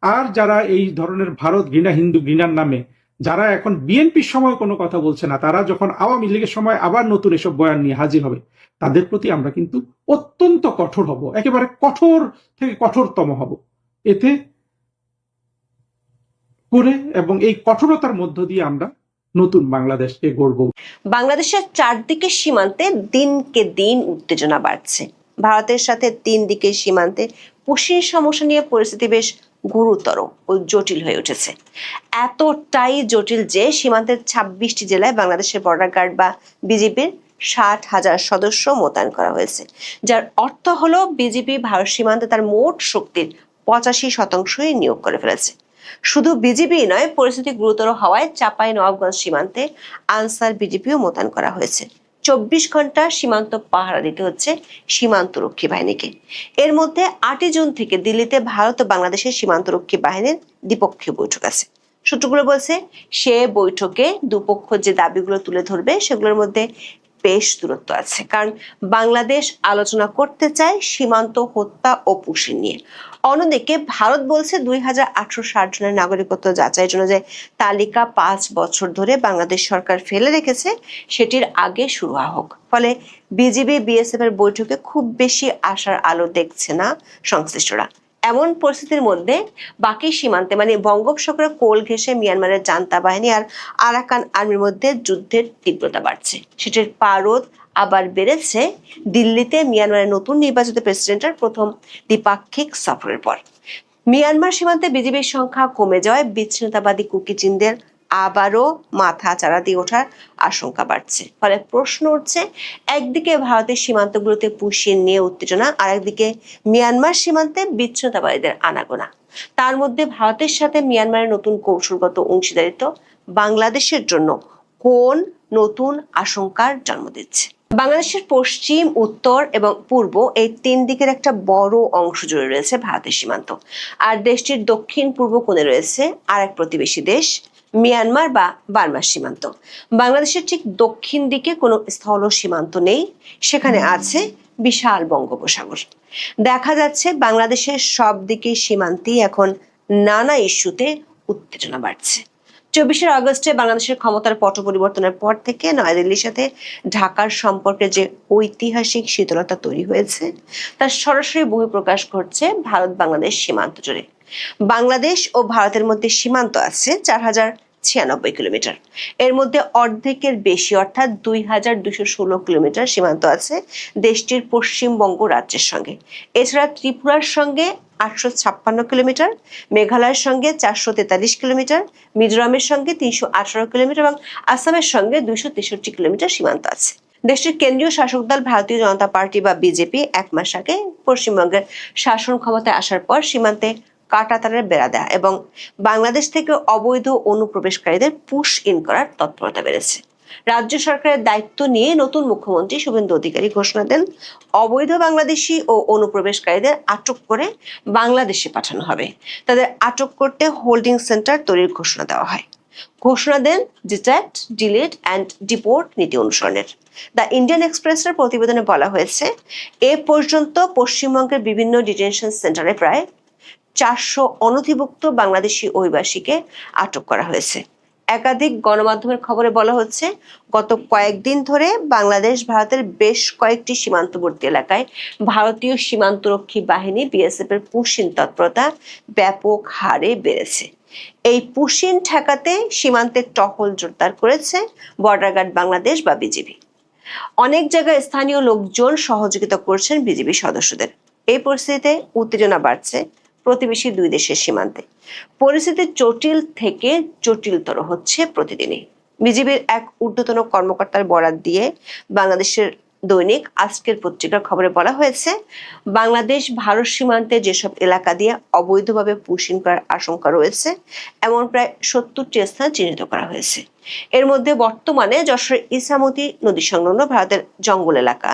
আর যারা এই ধরনের ভারত ঘৃণা, হিন্দু ঘৃণার নামে যারা এখন বিএনপির সময় কোনো কথা বলছে না, তারা যখন আওয়ামী লীগের সময় আবার নতুন এসব বয়ান নিয়ে হাজির হবে, তাদের প্রতি আমরা কিন্তু অত্যন্ত কঠোর হব, একেবারে কঠোর থেকে কঠোরতম হব এতে করে, এবং এই কঠোরতার মধ্য দিয়ে আমরা নতুন বাংলাদেশকে গড়ব। বাংলাদেশের চারদিকে সীমান্তে দিনকে দিন উত্তেজনা বাড়ছে। ভারতের সাথে 3 দিকের সীমান্তে পুশির সমস্যা নিয়ে পরিস্থিতি বেশ গুরুতর ও জটিল হয়ে উঠেছে। এতটাই জটিল যে সীমান্তের 26টি জেলায় বাংলাদেশের বর্ডার গার্ড বা বিজিবির 60,000 সদস্য মোতায়েন করা হয়েছে, যার অর্থ হলো বিজিবি ভারত সীমান্তে তার মোট শক্তির 85% নিয়োগ করে ফেলেছে। শুধু বিজিবি নয়, পরিস্থিতি গুরুতর হওয়ায় চাঁপাইনবাবগঞ্জ সীমান্তে আনসার বিজিবিও মোতায়েন করা হয়েছে। 24 ঘন্টা সীমান্ত পাহারা দিতে হচ্ছে সীমান্তরক্ষী বাহিনীকে। এর মধ্যে 8 জুন থেকে দিল্লিতে ভারত ও বাংলাদেশের সীমান্তরক্ষী বাহিনীর দ্বিপক্ষীয় বৈঠক আছে। সূত্রগুলো বলছে সে বৈঠকে দুপক্ষ যে দাবিগুলো তুলে ধরবে সেগুলোর মধ্যে বেশ দূরত্ব আছে, কারণ বাংলাদেশ আলোচনা করতে চায় সীমান্ত হত্যা ও পুশিং নিয়ে। অন্যদিকে ভারত বলছে 2860 জনের নাগরিকত্ব যাচাইয়ের জন্য যে তালিকা 5 বছর ধরে বাংলাদেশ সরকার ফেলে রেখেছে সেটির আগে শুরু হোক। ফলে বিজিবি বিএসএফ এর বৈঠকে খুব বেশি আশার আলো দেখছে না সংশ্লিষ্টরা। এমন পরিস্থিতির মধ্যে বাকি সীমান্তে মানে বঙ্গোপসাগরের কোল ঘেঁষে মিয়ানমারের জান্তা বাহিনী আর আরাকান আর্মির মধ্যে যুদ্ধের তীব্রতা বাড়ছে। সেটির পারদ আবার বেড়েছে দিল্লিতে মিয়ানমারের নতুন নির্বাচিত প্রেসিডেন্টের প্রথম দ্বিপাক্ষিক সফরের পর। মিয়ানমার সীমান্তে বিজিবির সংখ্যা কমে যাওয়ায় বিচ্ছিন্নতাবাদী কুকিচিনদের আবারও মাথা চাড়া দিয়ে ওঠার আশঙ্কা বাড়ছে। ফলে প্রশ্ন উঠছে, একদিকে ভারতের সীমান্তগুলোতে পুশিং নিয়ে উত্তেজনা, আর একদিকে মিয়ানমার সীমান্তে বিচ্ছিন্নতাবাদীদের আনাগোনা। তার মধ্যে ভারতের সাথে মিয়ানমারের নতুন কৌশলগত অংশীদারিত্ব বাংলাদেশের জন্য কোন নতুন আশঙ্কার জন্ম দিচ্ছে? বাংলাদেশের পশ্চিম, উত্তর এবং পূর্ব এই 3 দিকের একটা বড় অংশ জুড়ে রয়েছে ভারতের সীমান্ত। আর দেশটির দক্ষিণ পূর্ব কোণে রয়েছে আর এক প্রতিবেশী দেশ মিয়ানমার বা বার্মার সীমান্ত। বাংলাদেশের ঠিক দক্ষিণ দিকে কোনো স্থল সীমান্ত নেই, সেখানে আছে বিশাল বঙ্গোপসাগর। দেখা যাচ্ছে বাংলাদেশের সব দিকে সীমান্তেই এখন নানা ইস্যুতে উত্তেজনা বাড়ছে। 24 আগস্টে বাংলাদেশের ক্ষমতার পট পরিবর্তনের পর থেকে নয়াদিল্লির সাথে ঢাকার সম্পর্কে যে ঐতিহাসিক শীতলতা তৈরি হয়েছে তার সরাসরি বহিঃপ্রকাশ ঘটছে ভারত বাংলাদেশ সীমান্ত জুড়ে। বাংলাদেশ ও ভারতের মধ্যে সীমান্ত আছে 4096 কিলোমিটার। এর মধ্যে অর্ধেকের বেশি অর্থাৎ 2216 কিলোমিটার সীমান্ত আছে দেশটির পশ্চিমবঙ্গ রাজ্যের সঙ্গে। এছাড়া ত্রিপুরার সঙ্গে 856 কিলোমিটার, মেঘালয়ের সঙ্গে 443 কিলোমিটার, মিজোরামের সঙ্গে 318 কিলোমিটার এবং আসামের সঙ্গে 263 কিলোমিটার সীমান্ত আছে। দেশটির কেন্দ্রীয় শাসক দল ভারতীয় জনতা পার্টি বা বিজেপি 1 মাস আগে পশ্চিমবঙ্গের শাসন ক্ষমতায় আসার পর সীমান্তে কাঁটাতারের বেড়া দেয়া এবং বাংলাদেশ থেকে অবৈধ অনুপ্রবেশকারীদের পুশ ইন করার তৎপরতা বেড়েছে। রাজ্য সরকারের দায়িত্ব নিয়ে নতুন মুখ্যমন্ত্রী শুভেন্দু অধিকারী ঘোষণা দেন, অবৈধ বাংলাদেশি ও অনুপ্রবেশকারীদের আটক করে বাংলাদেশে পাঠানো হবে। তাদের আটক করতে হোল্ডিং সেন্টার তৈরির ঘোষণা দেওয়া হয়। ঘোষণা দেন ডিটেক্ট, ডিলিট অ্যান্ড ডিপোর্ট নীতি অনুসরণের। দ্য ইন্ডিয়ান এক্সপ্রেসের প্রতিবেদনে বলা হয়েছে, এ পর্যন্ত পশ্চিমবঙ্গের বিভিন্ন ডিটেনশন সেন্টারে প্রায় 400 অনধিভুক্ত বাংলাদেশি অভিবাসীকে আটক করা হয়েছে। একাধিক গণমাধ্যমের খবরে বলা হচ্ছে, গত কয়েকদিন ধরে বাংলাদেশ ভারতের বেশ কয়েকটি সীমান্তবর্তী এলাকায় ভারতীয় সীমান্তরক্ষী বাহিনী বিএসএফ এর পুশিন তৎপরতা ব্যাপক হারে বেড়েছে। এই পুশিন ঠেকাতে সীমান্তে টহল জোরদার করেছে বর্ডার গার্ড বাংলাদেশ বা বিজিবি। অনেক জায়গায় স্থানীয় লোকজন সহযোগিতা করছেন বিজিবি সদস্যদের। এই পরিস্থিতিতে উত্তেজনা বাড়ছে প্রতিবেশী দুই দেশের সীমান্তে। পরিস্থিতি জটিল থেকে জটিলতর হচ্ছে প্রতিদিনই। বিজিবির এক ঊর্ধ্বতন কর্মকর্তার বরাত দিয়ে বাংলাদেশের দৈনিক আজকের পত্রিকার খবরে বলা হয়েছে, বাংলাদেশ ভারত সীমান্তে যেসব এলাকা দিয়ে অবৈধভাবে পুশিং করার আশঙ্কা রয়েছে এমন প্রায় 70টি স্থান চিহ্নিত করা হয়েছে। এর মধ্যে বর্তমানে যশোরের ইছামতি নদী সংলগ্ন ভারতের জঙ্গল এলাকা,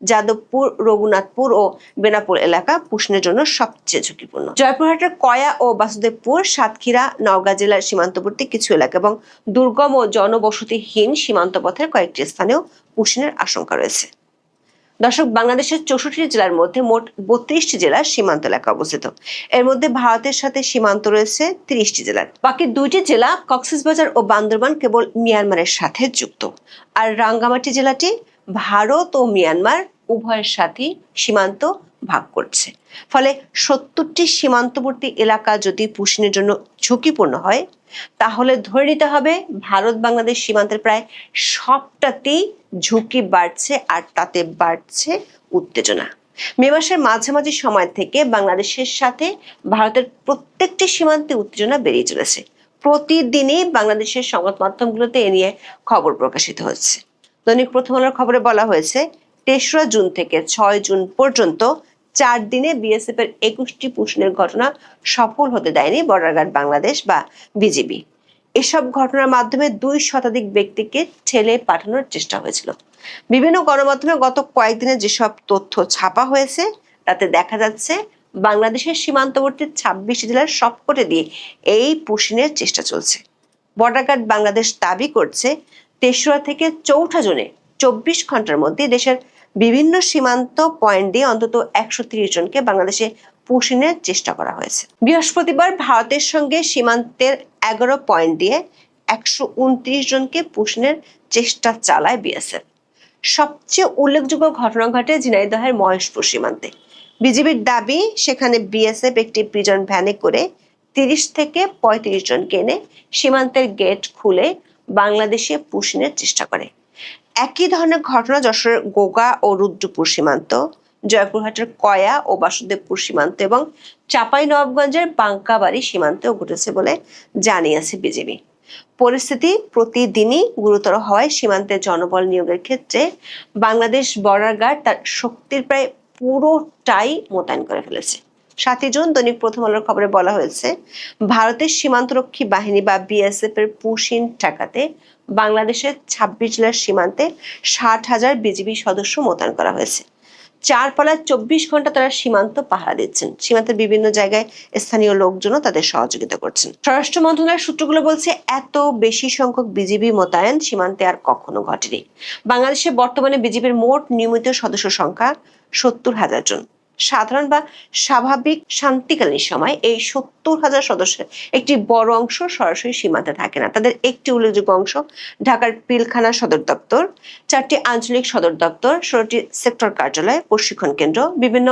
যাদবপুর, রঘুনাথপুর ও বেনাপুর এলাকা পুশিনের জন্য সবচেয়ে ঝুঁকিপূর্ণ। জয়পুরহাটের কয়া ও বাসুদেবপুর, সাতক্ষীরা, নওগাঁ জেলার সীমান্তবর্তী কিছু এলাকা এবং দুর্গম ও জনবসতিহীন সীমান্ত পথের কয়েকটি স্থানেও পুশিনের আশঙ্কা রয়েছে। দর্শক, বাংলাদেশের 64টি জেলার মধ্যে মোট 32টি জেলার সীমান্ত এলাকা অবস্থিত। এর মধ্যে ভারতের সাথে সীমান্ত রয়েছে 30টি জেলার। বাকি 2টি জেলা কক্সবাজার ও বান্দরবান কেবল মিয়ানমারের সাথে যুক্ত, আর রাঙ্গামাটি জেলাটি ভারত ও মিয়ানমার উভয়ের সাথে সীমান্ত ভাগ করছে। ফলে 70টি সীমান্তবর্তী এলাকা যদি পুশিনের জন্য ঝুঁকিপূর্ণ হয়, তাহলে ধরে নিতে হবে ভারত বাংলাদেশ সীমান্তের প্রায় সবটাতেই ঝুঁকি বাড়ছে, আর তাতে বাড়ছে উত্তেজনা। মে মাসের মাঝামাঝি সময় থেকে বাংলাদেশের সাথে ভারতের প্রত্যেকটি সীমান্তে উত্তেজনা বেড়ে চলেছে। প্রতিদিনই বাংলাদেশের সংবাদ মাধ্যমগুলোতে এ নিয়ে খবর প্রকাশিত হচ্ছে। দৈনিক প্রথম আলোর খবরে বলা হয়েছে, 3রা জুন থেকে 6 জুন পর্যন্ত 4 দিনে বিএসএফ এর 21টি পুশিনের ঘটনা সফল হতে দেয়নি বর্ডার গার্ড বাংলাদেশ বা বিজিবি। এসব ঘটনার মাধ্যমে 2 শতাধিক ব্যক্তিকে ঠেলে পাঠানোর চেষ্টা হয়েছিল। বিভিন্ন গণমাধ্যমে গত কয়েকদিনে যেসব তথ্য ছাপা হয়েছে তাতে দেখা যাচ্ছে বাংলাদেশের সীমান্তবর্তী 26 জেলার সবকটে দিয়ে এই পুশিনের চেষ্টা চলছে। বর্ডার গার্ড বাংলাদেশ দাবি করছে, 3রা থেকে 4 জুনে 24 ঘন্টার মধ্যে দেশের বিভিন্ন সীমান্ত পয়েন্ট দিয়ে অন্তত 130 জনকে বাংলাদেশে পুশিনের চেষ্টা করা হয়েছে। বৃহস্পতিবার ভারতের সঙ্গে সীমান্তের 11 পয়েন্ট দিয়ে 129 জনকে পুশিনের চেষ্টা চালায় বিএসএফ। সবচেয়ে উল্লেখযোগ্য ঘটনা ঘটে ঝিনাইদহের মহেশপুর সীমান্তে। বিজিবির দাবি, সেখানে বিএসএফ একটি প্রিজন ভ্যানে করে 30 থেকে 35 জনকে এনে সীমান্তের গেট খুলে বাংলাদেশে পুশিনের চেষ্টা করে। একই ধরনের ঘটনা যশোরের গোগা ও রুদ্রপুর সীমান্ত, জয়পুরহাটের কয়া ও বাসুদেবপুর সীমান্ত এবং চাঁপাইনবাবগঞ্জের বাঙ্কাবাড়ি সীমান্তেও ঘটেছে বলে জানিয়েছে বিজিবি। পরিস্থিতি প্রতিদিনই গুরুতর হওয়ায় সীমান্তে জনবল নিয়োগের ক্ষেত্রে বাংলাদেশ বর্ডার গার্ড তার শক্তির প্রায় পুরোটাই মোতায়েন করে ফেলেছে। 7 জুন দৈনিক প্রথম আলোর খবরে বলা হয়েছে, ভারতের সীমান্তরক্ষী বাহিনী বা বিএসএফ এর পুশিন ঠেকাতে বাংলাদেশের 26 জেলার সীমান্তে 60,000 বিজিবি সদস্য মোতায়েন করা হয়েছে। 4 পালা 24 ঘন্টা তারা সীমান্ত পাহারা দিচ্ছেন। সীমান্তের বিভিন্ন জায়গায় স্থানীয় লোকজনও তাদের সহযোগিতা করছেন। স্বরাষ্ট্র মন্ত্রণালয়ের সূত্রগুলো বলছে, এত বেশি সংখ্যক বিজিবি মোতায়েন সীমান্তে আর কখনো ঘটেনি। বাংলাদেশে বর্তমানে বিজিবির মোট নিয়মিত সদস্য সংখ্যা 70,000 জন। সাধারণ বা স্বাভাবিক শান্তিকালীন সময় এই 70,000 সদস্যের একটি বড় অংশ সরাসরি সীমান্তে থাকে না। তাদের একটি উল্লেখযোগ্য অংশ ঢাকার পিলখানা সদর দপ্তর, 4টি আঞ্চলিক সদর দপ্তর, 16টি সেক্টর কার্যালয়, প্রশিক্ষণ কেন্দ্র, বিভিন্ন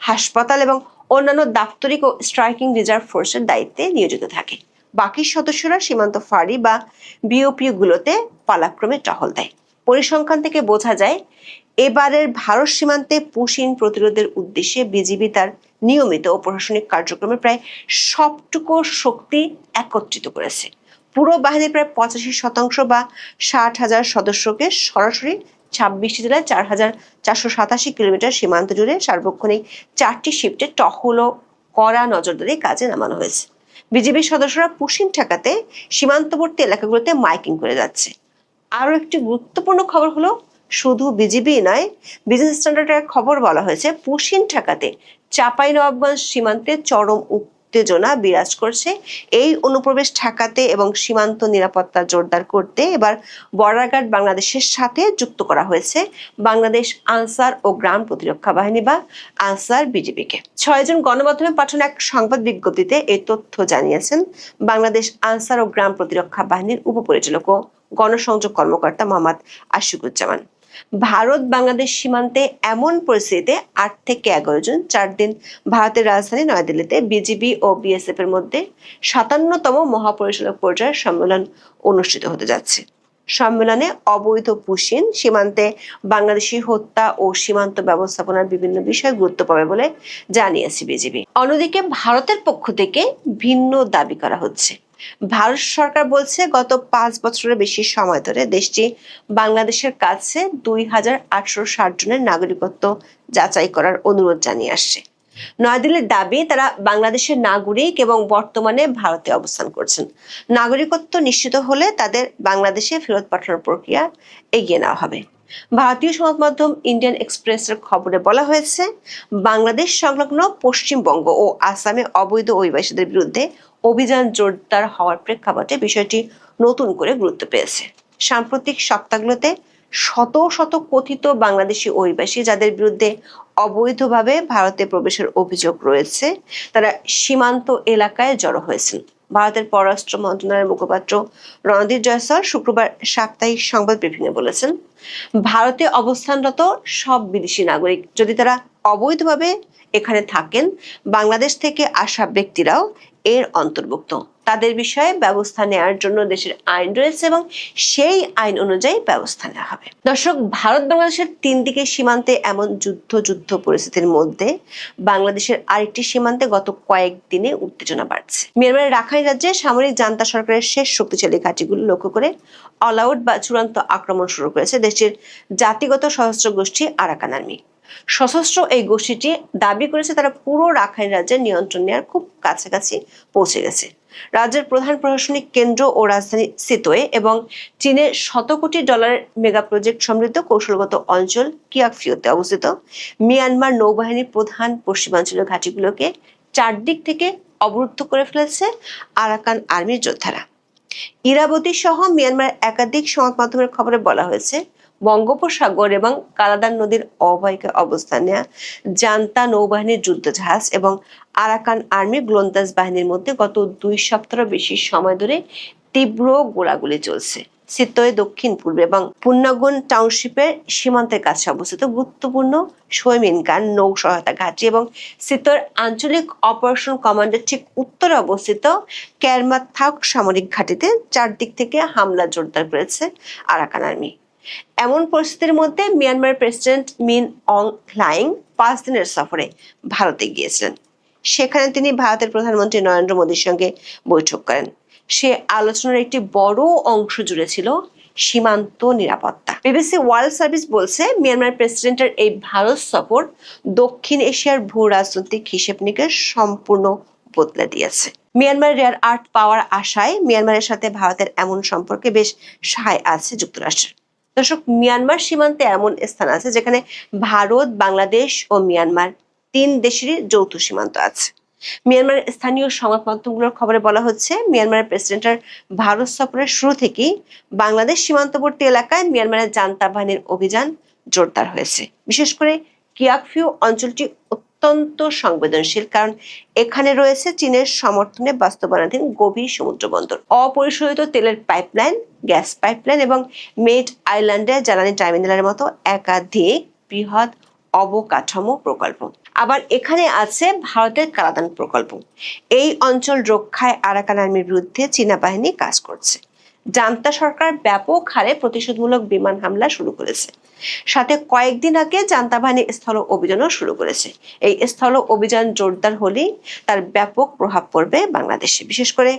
হাসপাতাল এবং অন্যান্য দাপ্তরিক ও স্ট্রাইকিং রিজার্ভ ফোর্সের দায়িত্বে নিয়োজিত থাকে। বাকি সদস্যরা সীমান্ত ফাঁড়ি বা বিওপিও গুলোতে পালাক্রমে টহল দেয়। পরিসংখ্যান থেকে বোঝা যায়, এবারের ভারত সীমান্তে পুশিন প্রতিরোধের উদ্দেশ্যে বিজিবি তার নিয়মিত ও প্রশাসনিক কার্যক্রমে প্রায় সবটুকু শক্তি একত্রিত করেছে। পুরো বাহিনীর প্রায় 85% বা 60,000 সদস্যকে সরাসরি 26টি জেলায় 4,487 কিলোমিটার সীমান্ত জুড়ে সার্বক্ষণিক 4টি শিফটে টহল ও কড়া নজরদারি কাজে নামানো হয়েছে। বিজিবির সদস্যরা পুশিন ঠেকাতে সীমান্তবর্তী এলাকাগুলোতে মাইকিং করে যাচ্ছে। আরো একটি গুরুত্বপূর্ণ খবর হলো, শুধু বিজিবি নয়, বিজনেস স্ট্যান্ডার্ডের খবর বলা হয়েছে পুশিন ঠেকাতে চাঁপাইনবাবগঞ্জ সীমান্তে চরম উত্তেজনা বিরাজ করছে। এই অনুপ্রবেশ ঠেকাতে এবং সীমান্ত নিরাপত্তা জোরদার করতে এবার বর্ডার গার্ড বাংলাদেশের সাথে যুক্ত করা হয়েছে বাংলাদেশ আনসার ও গ্রাম প্রতিরক্ষা বাহিনী বা আনসার বিজিবিকে। 6 জন গণমাধ্যমে পাঠানো এক সংবাদ বিজ্ঞপ্তিতে এই তথ্য জানিয়েছেন বাংলাদেশ আনসার ও গ্রাম প্রতিরক্ষা বাহিনীর উপপরিচালক ও গণসংযোগ কর্মকর্তা মোহাম্মদ আশিকুজ্জামান। ভারত বাংলাদেশ সীমান্তে এমন পরিস্থিতিতে 8 থেকে 11 জন 4 দিন ভারতের রাজধানী নয়াদিল্লিতে বিজিবি ও বিএসএফ এর মধ্যে 57তম মহাপরিচালক পর্যায়ের সম্মেলন অনুষ্ঠিত হতে যাচ্ছে। সম্মেলনে অবৈধ পুশিন, সীমান্তে বাংলাদেশি হত্যা ও সীমান্ত ব্যবস্থাপনার বিভিন্ন বিষয় গুরুত্ব পাবে বলে জানিয়েছে বিজিবি। অন্যদিকে ভারতের পক্ষ থেকে ভিন্ন দাবি করা হচ্ছে। ভারত সরকার বলছে গত 5 বছরের বেশি সময় ধরে দেশটি বাংলাদেশের কাছে 2,860 জনের নাগরিকত্ব যাচাই করার অনুরোধ জানিয়ে আসছে। নয়াদিল্লির দাবি, তারা বাংলাদেশের নাগরিক এবং বর্তমানে ভারতে অবস্থান করছেন। নাগরিকত্ব নিশ্চিত হলে তাদের বাংলাদেশে ফেরত পাঠানোর প্রক্রিয়া এগিয়ে নেওয়া হবে। ভারতীয় সংবাদ মাধ্যম ইন্ডিয়ান এক্সপ্রেসের খবরে বলা হয়েছে, বাংলাদেশ সংলগ্ন পশ্চিমবঙ্গ ও আসামে অবৈধ অভিবাসীদের বিরুদ্ধে অভিযান জোরদার হওয়ার প্রেক্ষাপটে বিষয়টি নতুন করে গুরুত্ব পেয়েছে। সাম্প্রতিক সপ্তাহগুলোতে শত শত কথিত বাংলাদেশি অভিবাসী যাদের বিরুদ্ধে অবৈধভাবে ভারতে প্রবেশের অভিযোগ রয়েছে, তারা সীমান্ত এলাকায় জড়ো হয়েছেন। ভারতের পররাষ্ট্র মন্ত্রণালয়ের মুখপাত্র রণদীপ জয়সওয়াল শুক্রবার সাপ্তাহিক সংবাদ ব্রিফিংয়ে বলেছেন, ভারতে অবস্থানরত সব বিদেশি নাগরিক, যদি তারা অবৈধভাবে এখানে থাকেন, বাংলাদেশ থেকে আসা ব্যক্তিরাও এর অন্তর্ভুক্ত। তাদের বিষয়ে ব্যবস্থা নেওয়ার জন্য দেশের আইন রয়েছে এবং সেই আইন অনুযায়ী ব্যবস্থা নেওয়া হবে। দর্শক, ভারত বাংলাদেশের 3 দিকে সীমান্তে এমন যুদ্ধ পরিস্থিতির মধ্যে বাংলাদেশের আরেকটি সীমান্তে গত কয়েকদিনে উত্তেজনা বাড়ছে। মিয়ানমারের রাখাইন রাজ্যে সামরিক জান্তা সরকারের শেষ শক্তিশালী ঘাঁটিগুলো লক্ষ্য করে অল আউট বা চূড়ান্ত আক্রমণ শুরু করেছে দেশটির জাতিগত সশস্ত্র গোষ্ঠী আরাকান আর্মি। সশস্ত্র এই গোষ্ঠীটি দাবি করেছে তারা পুরো রাখাইন রাজ্যের নিয়ন্ত্রণ নেওয়ার খুব কাছাকাছি পৌঁছে গেছে। রাজ্যের প্রধান প্রশাসনিক কেন্দ্র ও রাজধানী সিতোয়ে এবং চীনের $100 কোটি মেগা প্রজেক্ট সমৃদ্ধ কৌশলগত অঞ্চল কিয়াকফিউতে অবস্থিত মিয়ানমার নৌবাহিনীর প্রধান পশ্চিমাঞ্চলীয় ঘাঁটিগুলোকে চারদিক থেকে অবরুদ্ধ করে ফেলেছে আরাকান আর্মির যোদ্ধারা। ইরাবতী সহ মিয়ানমারের একাধিক সংবাদ মাধ্যমের খবরে বলা হয়েছে, বঙ্গোপসাগর এবং কালাদান নদীর অববাহিকায় অবস্থান নেওয়া জান্তা নৌবাহিনীর যুদ্ধজাহাজ এবং আরাকান আর্মি গোলন্দাজ বাহিনীর মধ্যে গত 2 সপ্তাহের বেশি সময় ধরে তীব্র গোলাগুলি চলছে। সিতোয় দক্ষিণ পূর্বে এবং পুন্নাগুন টাউনশিপের সীমান্তের কাছে অবস্থিত গুরুত্বপূর্ণ শৈমিনকান নৌ সহায়তা ঘাঁটি এবং সিতোর আঞ্চলিক অপারেশন কমান্ডের ঠিক উত্তরে অবস্থিত ক্যারমাথাক সামরিক ঘাঁটিতে চারদিক থেকে হামলা জোরদার করেছে আরাকান আর্মি। এমন পরিস্থিতির মধ্যে মিয়ানমারের প্রেসিডেন্ট মিন অং হ্লাইং 5 দিনের সফরে ভারতে গিয়েছিলেন। সেখানে তিনি ভারতের প্রধানমন্ত্রী নরেন্দ্র মোদীর সঙ্গে বৈঠক করেন। সে আলোচনার একটি বড় অংশ জুড়ে ছিল সীমান্ত নিরাপত্তা। বিবিসি ওয়ার্ল্ড সার্ভিস বলছে, মিয়ানমার প্রেসিডেন্টের এই ভারত সফর দক্ষিণ এশিয়ার ভূ রাজনৈতিক হিসেব নিকেশ সম্পূর্ণ বদলে দিয়েছে। মিয়ানমার রেয়ার আর্থ পাওয়ার আশায় মিয়ানমারের সাথে ভারতের এমন সম্পর্কে বেশ সহায় আছে যুক্তরাষ্ট্রের। দর্শক, মিয়ানমার সীমান্তে এমন স্থান আছে যেখানে ভারত, বাংলাদেশ ও মিয়ানমার 3 দেশেরই যৌথ সীমান্ত আছে। মিয়ানমারের স্থানীয় সংবাদ মাধ্যমগুলোর খবরে বলা হচ্ছে, মিয়ানমারের প্রেসিডেন্টের ভারত সফরের শুরু থেকেই বাংলাদেশ সীমান্তবর্তী এলাকায় মিয়ানমারের জান্তা বাহিনীর অভিযান জোরদার হয়েছে। বিশেষ করে কিয়াকফিউ অঞ্চলটি অত্যন্ত সংবেদনশীল, কারণ এখানে রয়েছে চীনের সমর্থনে বাস্তবায়নাধীন গভীর সমুদ্র বন্দর, অপরিশোধিত তেলের পাইপলাইন, গ্যাস পাইপলাইন এবং মেড আইল্যান্ডের জ্বালানি টার্মিনালের মতো একাধিক বৃহৎ অবকাঠামো প্রকল্প। আবার এখানে আছে ভারতের কালাদান প্রকল্প। এই অঞ্চল রক্ষায় আরাকান আর্মির বিরুদ্ধে চীনা বাহিনী কাজ করছে। জান্তা সরকার ব্যাপক হারে প্রতিশোধমূলক বিমান হামলা শুরু করেছে। সাথে কয়েকদিন আগে জান্তা বাহিনী স্থল অভিযানও শুরু করেছে। এই স্থল অভিযান জোরদার হলেই তার ব্যাপক প্রভাব পড়বে বাংলাদেশে। বিশেষ করে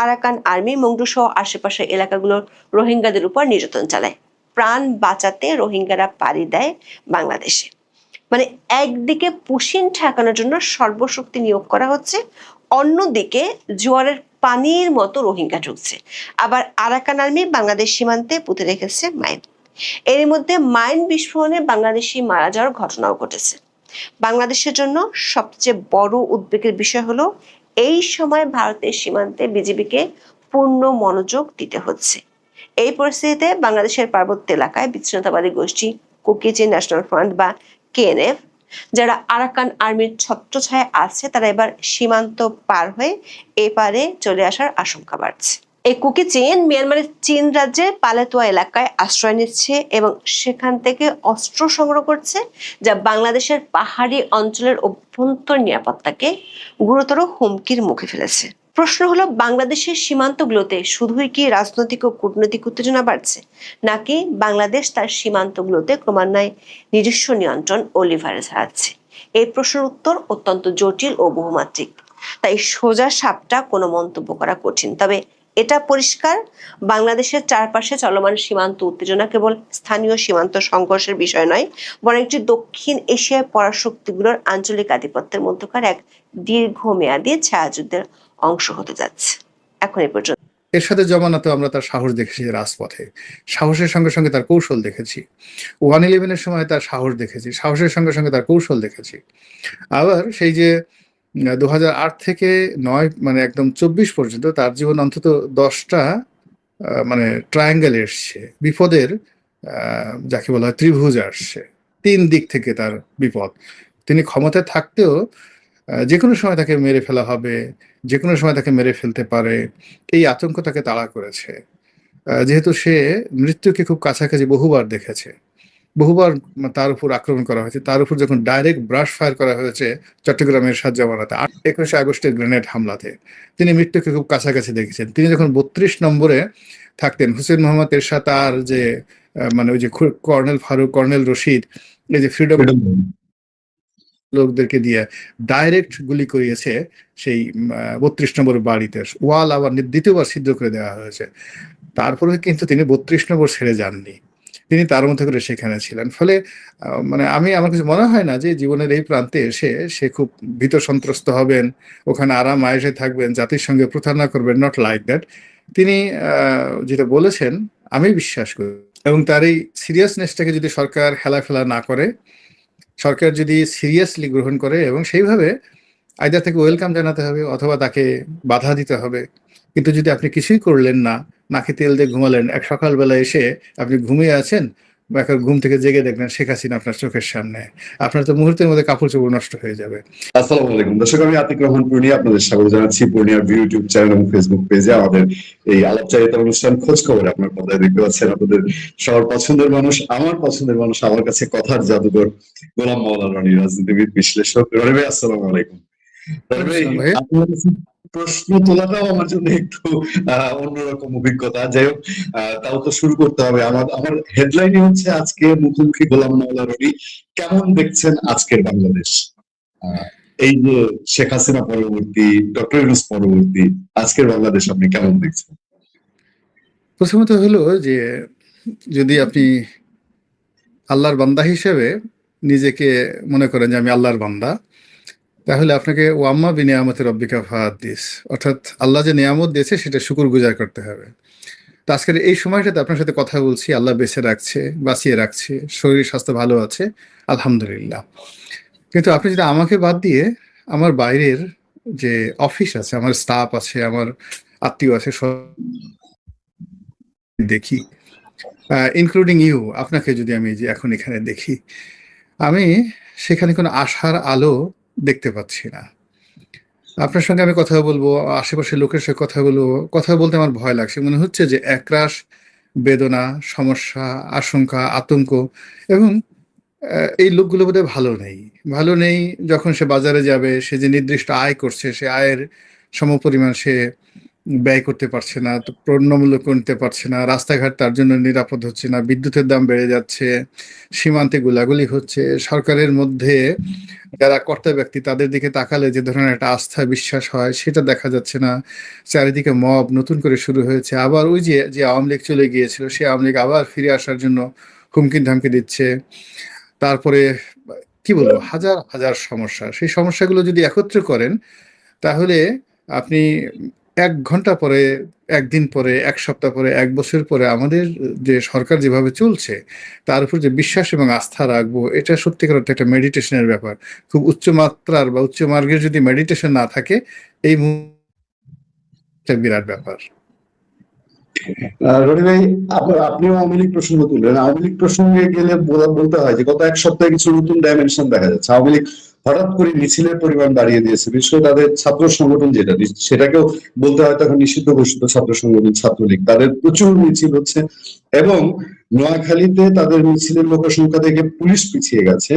আরাকান আর্মি মংডু সহ আশেপাশের এলাকাগুলোর রোহিঙ্গাদের উপর নির্যাতন চালায়। প্রাণ বাঁচাতে রোহিঙ্গারা পাড়ি দেয় বাংলাদেশে। মানে একদিকে পুশিন ঠেকানোর জন্য সর্বশক্তি নিয়োগ করা হচ্ছে, অন্যদিকে জোয়ারের পানির মতো রোহিঙ্গা ঢুকছে। আবার আরাকান আর্মি বাংলাদেশ সীমান্তে পুঁতে রেখেছে মাইন। এর মধ্যে মাইন বিস্ফোরণে বাংলাদেশি মারা যাওয়ার ঘটনাও ঘটেছে। বাংলাদেশের জন্য সবচেয়ে বড় উদ্বেগের বিষয় হলো এই সময় ভারতের সীমান্তে বিজিবিকে পূর্ণ মনোযোগ দিতে হচ্ছে। এই পরিস্থিতিতে বাংলাদেশের পার্বত্য এলাকায় বিচ্ছিন্নতাবাদী গোষ্ঠী কুকি-চিন ন্যাশনাল ফ্রন্ট বা কেএনএফ, যারা আরাকান আর্মির ছত্রছায়ায় আছে, তারা এবার সীমান্ত পার হয়ে এপারে চলে আসার আশঙ্কা বাড়ছে। এই কুকি-চিন মিয়ানমারের চীন রাজ্যের পালেতোয়া এলাকায় আশ্রয় নিচ্ছে এবং সেখান থেকে অস্ত্র সংগ্রহ করছে, যা বাংলাদেশের পাহাড়ি অঞ্চলের অভ্যন্তর নিরাপত্তাকে গুরুতর হুমকির মুখে ফেলেছে। প্রশ্ন হলো, বাংলাদেশের সীমান্তগুলোতে শুধুই কি রাজনৈতিক ও কূটনৈতিক উত্তেজনা বাড়ছে, নাকি বাংলাদেশ তার সীমান্তগুলোতে ক্রমান্বয়ে নিজস্ব নিয়ন্ত্রণ ও লিভারেজ হারাচ্ছে? এই প্রশ্নের উত্তর অত্যন্ত জটিল ও বহুমাত্রিক, তাই সোজা সাপটা কোনো মন্তব্য করা কঠিন। তবে এটা পরিষ্কার, বাংলাদেশের চারপাশে চলমান সীমান্ত উত্তেজনা কেবল স্থানীয় সীমান্ত সংঘর্ষের বিষয় নয়, বরং একটি দক্ষিণ এশিয়ায় পরাশক্তিগুলোর আঞ্চলিক আধিপত্যের মধ্যকার এক দীর্ঘমেয়াদী ছায়াযুদ্ধের অংশ হতে যাচ্ছে। এখন এই পর্যন্ত। এর সাথে জমানাতে আমরা তার সাহস দেখেছি রাজপথে, সাহসের সঙ্গে সঙ্গে তার কৌশল দেখেছি। 111-এর সময় তার সাহস দেখেছি, সাহসের সঙ্গে সঙ্গে তার কৌশল দেখেছি। আবার সেই যে 2008 থেকে 9 মানে একদম 24 পর্যন্ত তার জীবন অন্তত 10টা মানে ট্রায়াঙ্গেল এসছে, বিপদের যাকে বলা হয় ত্রিভুজ আসছে, 3 দিক থেকে তার বিপদ। তিনি ক্ষমতায় থাকতেও যে কোনো সময় তাকে মেরে ফেলা হবে, যে কোনো সময় তাকে মেরে ফেলতে পারে, এই আতঙ্ক তাকে তাড়া করেছে। যেহেতু সে মৃত্যুকে খুব কাছাকাছি বহুবার দেখেছে, বহুবার তার উপর আক্রমণ করা হয়েছে, তার উপর যখন ডাইরেক্ট ব্রাশ ফায়ার করা হয়েছে চট্টগ্রামের শাহজামানাতে 21শে আগস্টের গ্রেনেড হামলাতে, তিনি মৃত্যুকে খুব কাছাকাছি দেখেছেন। তিনি যখন 32 নম্বরে থাকতেন, হুসেন মোহাম্মদ এরশাদ তার যে মানে ওই যে কর্নেল ফারুক, কর্নেল রশিদ, এই যে ফ্রিডম লোকদেরকে দিয়ে ডাইরেক্ট গুলি করিয়েছে সেই 32 নম্বর বাড়িতে, ওয়াল আবার দ্বিতীয়বার ছিদ্র করে দেওয়া হয়েছে। তারপরে কিন্তু তিনি 32 নম্বর ছেড়ে যাননি, তিনি তার মধ্যে করে সেখানে ছিলেন। ফলে মানে আমার কিছু মনে হয় না যে জীবনের এই প্রান্তে এসে সে খুব ভীত সন্ত্রস্ত হবেন, ওখানে আরাম আয়েসে থাকবেন, জাতির সঙ্গে প্রতারণা করবেন, নট লাইক দ্যাট। তিনি যেটা বলেছেন আমি বিশ্বাস করি, এবং তার এই সিরিয়াসনেসটাকে যদি সরকার হেলাফেলা না করে, সরকার যদি সিরিয়াসলি গ্রহণ করে এবং সেইভাবে আইদার তাকে ওয়েলকাম জানাতে হবে অথবা তাকে বাধা দিতে হবে। কিন্তু যদি আপনি কিছুই করলেন না, নাকে তেল দিয়ে ঘুমালেন, এক সকালবেলা এসে আপনি ঘুমিয়ে আছেন, এখন ঘুম থেকে জেগে দেখবেন শেখ হাসিনা আপনার চোখের সামনে, আপনার তো মুহূর্তের মধ্যে কাপড় চোপড় নষ্ট হয়ে যাবে। আসসালামু আলাইকুম দর্শক, আমি আতিক রহমান পূর্ণিয়া আপনাদের স্বাগত জানাচ্ছি পূর্ণিয়ার ইউটিউব চ্যানেল এবং ফেসবুক পেজে। আমাদের এই আলাপচারিতা অনুষ্ঠান খোঁজ খবর আপনার পর্দায় দেখতে পাচ্ছেন। আপনাদের সবার পছন্দের মানুষ, আমার পছন্দের মানুষ, আমার কাছে কথার জাদুঘর গোলাম মাওলা রনি, রাজনীতিবিদ, বিশ্লেষক। রনি ভাই আসসালামু আলাইকুম। রনি ভাই, আপনার কাছে প্রশ্ন তোলাটাও আমার জন্য একটু অন্যরকম অভিজ্ঞতা। যাই হোক, তাও তো শুরু করতে হবে। আমার হেডলাইনই হচ্ছে আজকে মুখোমুখি গোলাম মাওলা রনি, কেমন দেখছেন আজকের বাংলাদেশ? এই যে শেখ হাসিনা পরবর্তী, ডক্টর ইউনূস পরবর্তী আজকের বাংলাদেশ আপনি কেমন দেখছেন? প্রথমত হলো যে যদি আপনি আল্লাহর বান্দা হিসেবে নিজেকে মনে করেন যে আমি আল্লাহর বান্দা, তাহলে আপনাকে ওয়াম্মা বিনিয়ামতে রব্বিকা ফাহাদ্দিস, অর্থাৎ আল্লাহ যে নিয়ামত দিয়েছে সেটা শুকর গুজার করতে হবে। তো আজকের এই সময়টাতে আপনার সাথে কথা বলছি, আল্লাহ বেঁচে রাখছে, বাঁচিয়ে রাখছে, শরীর স্বাস্থ্য ভালো আছে, আলহামদুলিল্লাহ। কিন্তু আপনি যদি আমাকে বাদ দিয়ে আমার বাইরের যে অফিস আছে, আমার স্টাফ আছে, আমার আত্মীয় আছে, সব দেখি, ইনক্লুডিং ইউ, আপনাকে যদি আমি যে এখন এখানে দেখি, আমি সেখানে কোনো আশার আলো দেখতে পাচ্ছি না। আপনার সঙ্গে আমি কথা বলবো, আশেপাশের লোকের সঙ্গে কথা বলবো, কথা বলতে আমার ভয় লাগছে। মনে হচ্ছে যে একরাশ বেদনা, সমস্যা, আশঙ্কা, আতঙ্ক, এবং এই লোকগুলো বোধহয় ভালো নেই। যখন সে বাজারে যাবে, সে যে নির্দিষ্ট আয় করছে, সে আয়ের সমপরিমাণ সে ব্যয় করতে পারছে না, তো পণ্যমূল্য কিনতে পারছে না, রাস্তাঘাট তার জন্য নিরাপদ হচ্ছে না, বিদ্যুতের দাম বেড়ে যাচ্ছে, সীমান্তে গোলাগুলি হচ্ছে। সরকারের মধ্যে যারা কর্তা ব্যক্তি তাদের দিকে তাকালে যে ধরনের একটা আস্থা বিশ্বাস হয় সেটা দেখা যাচ্ছে না। চারিদিকে মব নতুন করে শুরু হয়েছে, আবার ওই যে যে আওয়ামী লীগ চলে গিয়েছিল সে আওয়ামী লীগ আবার ফিরে আসার জন্য হুমকি ধামকি দিচ্ছে। তারপরে কি বলবো, হাজার হাজার সমস্যা। সেই সমস্যাগুলো যদি একত্র করেন তাহলে আপনি 1 ঘন্টা পরে, একদিন পরে, 1 সপ্তাহ পরে, 1 বছর পরে আমাদের যে সরকার যেভাবে চলছে তার উপর যে বিশ্বাস এবং আস্থা রাখবো, এটা সত্যিকার অর্থে একটা মেডিটেশনের ব্যাপার। খুব উচ্চ মাত্রার বা উচ্চ মার্গের যদি মেডিটেশন না থাকে, এই মুহূর্তে বিরাট ব্যাপার। রনি ভাই, আপনিও আওয়ামী লীগ প্রসঙ্গ তুললেন। আওয়ামী লীগ প্রসঙ্গে গেলে বলতে হয় যে গত 1 সপ্তাহে কিছু নতুন ডাইমেনশন দেখা যাচ্ছে। আওয়ামী লীগ হঠাৎ করে মিছিলের পরিমাণ বাড়িয়ে দিয়েছে, বিশেষ করে তাদের ছাত্র সংগঠন যেটা, সেটাকেও বলতে হয় তখন নিষিদ্ধ ঘোষিত ছাত্র সংগঠন ছাত্রলীগ, তাদের প্রচুর মিছিল হচ্ছে। এবং নোয়াখালীতে তাদের মিছিলের লোক সংখ্যা থেকে পুলিশ পিছিয়ে গেছে।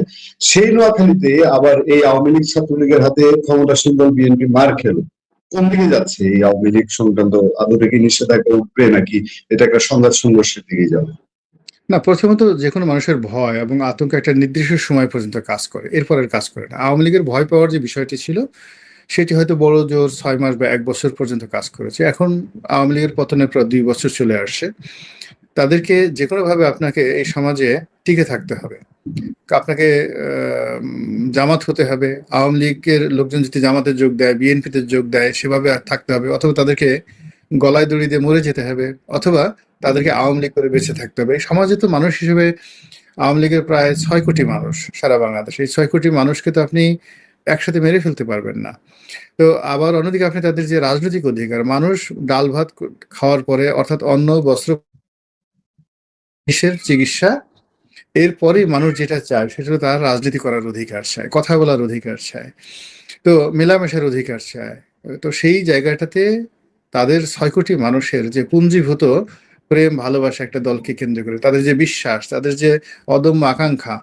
সেই নোয়াখালীতে আবার এই আওয়ামী লীগ ছাত্রলীগের হাতে ক্ষমতাসীন দল বিএনপি মার খেলো। কোন দিকে যাচ্ছে এই আওয়ামী লীগ সংক্রান্ত? আদৌ কি নিষেধাজ্ঞা উঠবে, নাকি এটা একটা সংঘাত সংঘর্ষের দিকে যাবে? না, প্রথমত যে কোনো মানুষের ভয় এবং আতঙ্ক একটা নির্দিষ্ট সময় পর্যন্ত কাজ করে, এরপর আর কাজ করে না। আওয়ামী লীগের ভয় পাওয়ার যে বিষয়টি ছিল সেটি হয়তো বড় জোর 6 মাস বা 1 বছর পর্যন্ত কাজ করেছে। এখন আওয়ামী লীগের পতনের প্রায় 2 বছর চলে আসছে। তাদেরকে যে কোনোভাবে আপনাকে এই সমাজে টিকে থাকতে হবে। আপনাকে জামাত হতে হবে। আওয়ামী লীগের লোকজন যদি জামাতে যোগ দেয়, বিএনপিতে যোগ দেয়, সেভাবে থাকতে হবে, অথবা তাদেরকে গলায় দড়ি দিয়ে মরে যেতে হবে, অথবা তাদেরকে আওয়ামী লীগ করে বেঁচে থাকতে হবে। এই সমাজে তো মানুষ হিসেবে আওয়ামী লীগের প্রায় 6 কোটি মানুষ সারা বাংলাদেশ। এই 6 কোটি মানুষকে তো আপনি একসাথে মেরে ফেলতে পারবেন না। তো আবার অন্যদিকে আপনি তাদের যে রাজনৈতিক অধিকার, মানুষ ডাল ভাত খাওয়ার পরে, অর্থাৎ অন্ন বস্ত্র চিকিৎসা, এরপরেই মানুষ যেটা চায় সেটা হলো তার রাজনীতি করার অধিকার চায়, কথা বলার অধিকার চায়, তো মেলামেশার অধিকার চায়। তো সেই জায়গাটাতে তাদের 6 কোটি মানুষের যে পুঞ্জীভূত প্রেম ভালোবাসা একটা দলকে কেন্দ্র করে, তাদের যে বিশ্বাস, তাদের যে অদম্য আকাঙ্ক্ষা,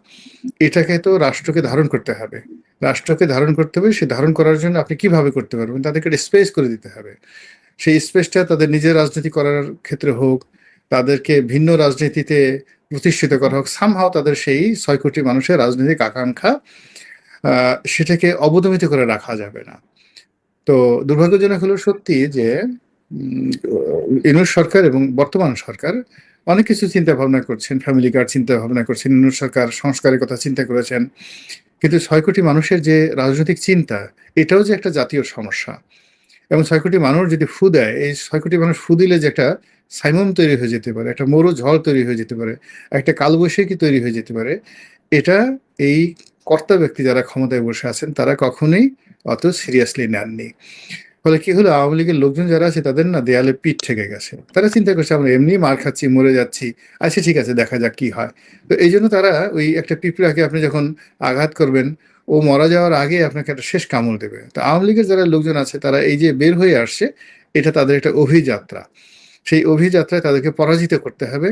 এটাকে তো রাষ্ট্রকে ধারণ করতে হবে। রাষ্ট্রকে ধারণ করতে হবে, সে ধারণ করার জন্য আপনি কিভাবে করতে পারবেন? তাদেরকে স্পেস করে দিতে হবে। সেই স্পেসটা তাদের নিজের রাজনীতি করার ক্ষেত্রে হোক, তাদেরকে ভিন্ন রাজনীতিতে প্রতিষ্ঠিত করা হোক, সামহাও তাদের সেই 6 কোটি মানুষের রাজনৈতিক আকাঙ্ক্ষা সেটাকে অবদমিত করে রাখা যাবে না। তো দুর্ভাগ্যজনক হলো সত্যি যে ইউনূস সরকার এবং বর্তমান সরকার অনেক কিছু চিন্তা ভাবনা করছেন, ফ্যামিলি কার্ড চিন্তা ভাবনা করছেন, ইউনূস সরকার সংস্কারের কথা চিন্তা করেছেন, কিন্তু 6 কোটি মানুষের যে রাজনৈতিক চিন্তা, এটাও যে একটা জাতীয় সমস্যা। এবং 6 কোটি মানুষ যদি ফু দেয়, এই 6 কোটি মানুষ ফু দিলে যে একটা সাইমুম তৈরি হয়ে যেতে পারে, একটা মরু ঝড় তৈরি হয়ে যেতে পারে, একটা কালবৈশাখী তৈরি হয়ে যেতে পারে, এটা এই কর্তা ব্যক্তি যারা ক্ষমতায় বসে আছেন তারা কখনোই অত সিরিয়াসলি নেননি। ফলে কি হলো, আওয়ামী লীগের লোকজন যারা আছে তাদের না দেয়ালে পিঠ ঠেকে গেছে। তারা চিন্তা করছে আমরা এমনি মার খাচ্ছি, মরে যাচ্ছি, আচ্ছা ঠিক আছে দেখা যাক কি হয়। তো এই জন্য তারা ওই একটা পিঁপড়াকে আপনি যখন আঘাত করবেন, ও মারা যাওয়ার আগে আপনাকে একটা শেষ কামড় দেবে। তো আওয়ামী লীগের যারা লোকজন আছে তারা এই যে বের হয়ে আসছে, এটা তাদের একটা অভিযাত্রা। সেই অভিযাত্রায় তাদেরকে পরাজিত করতে হবে,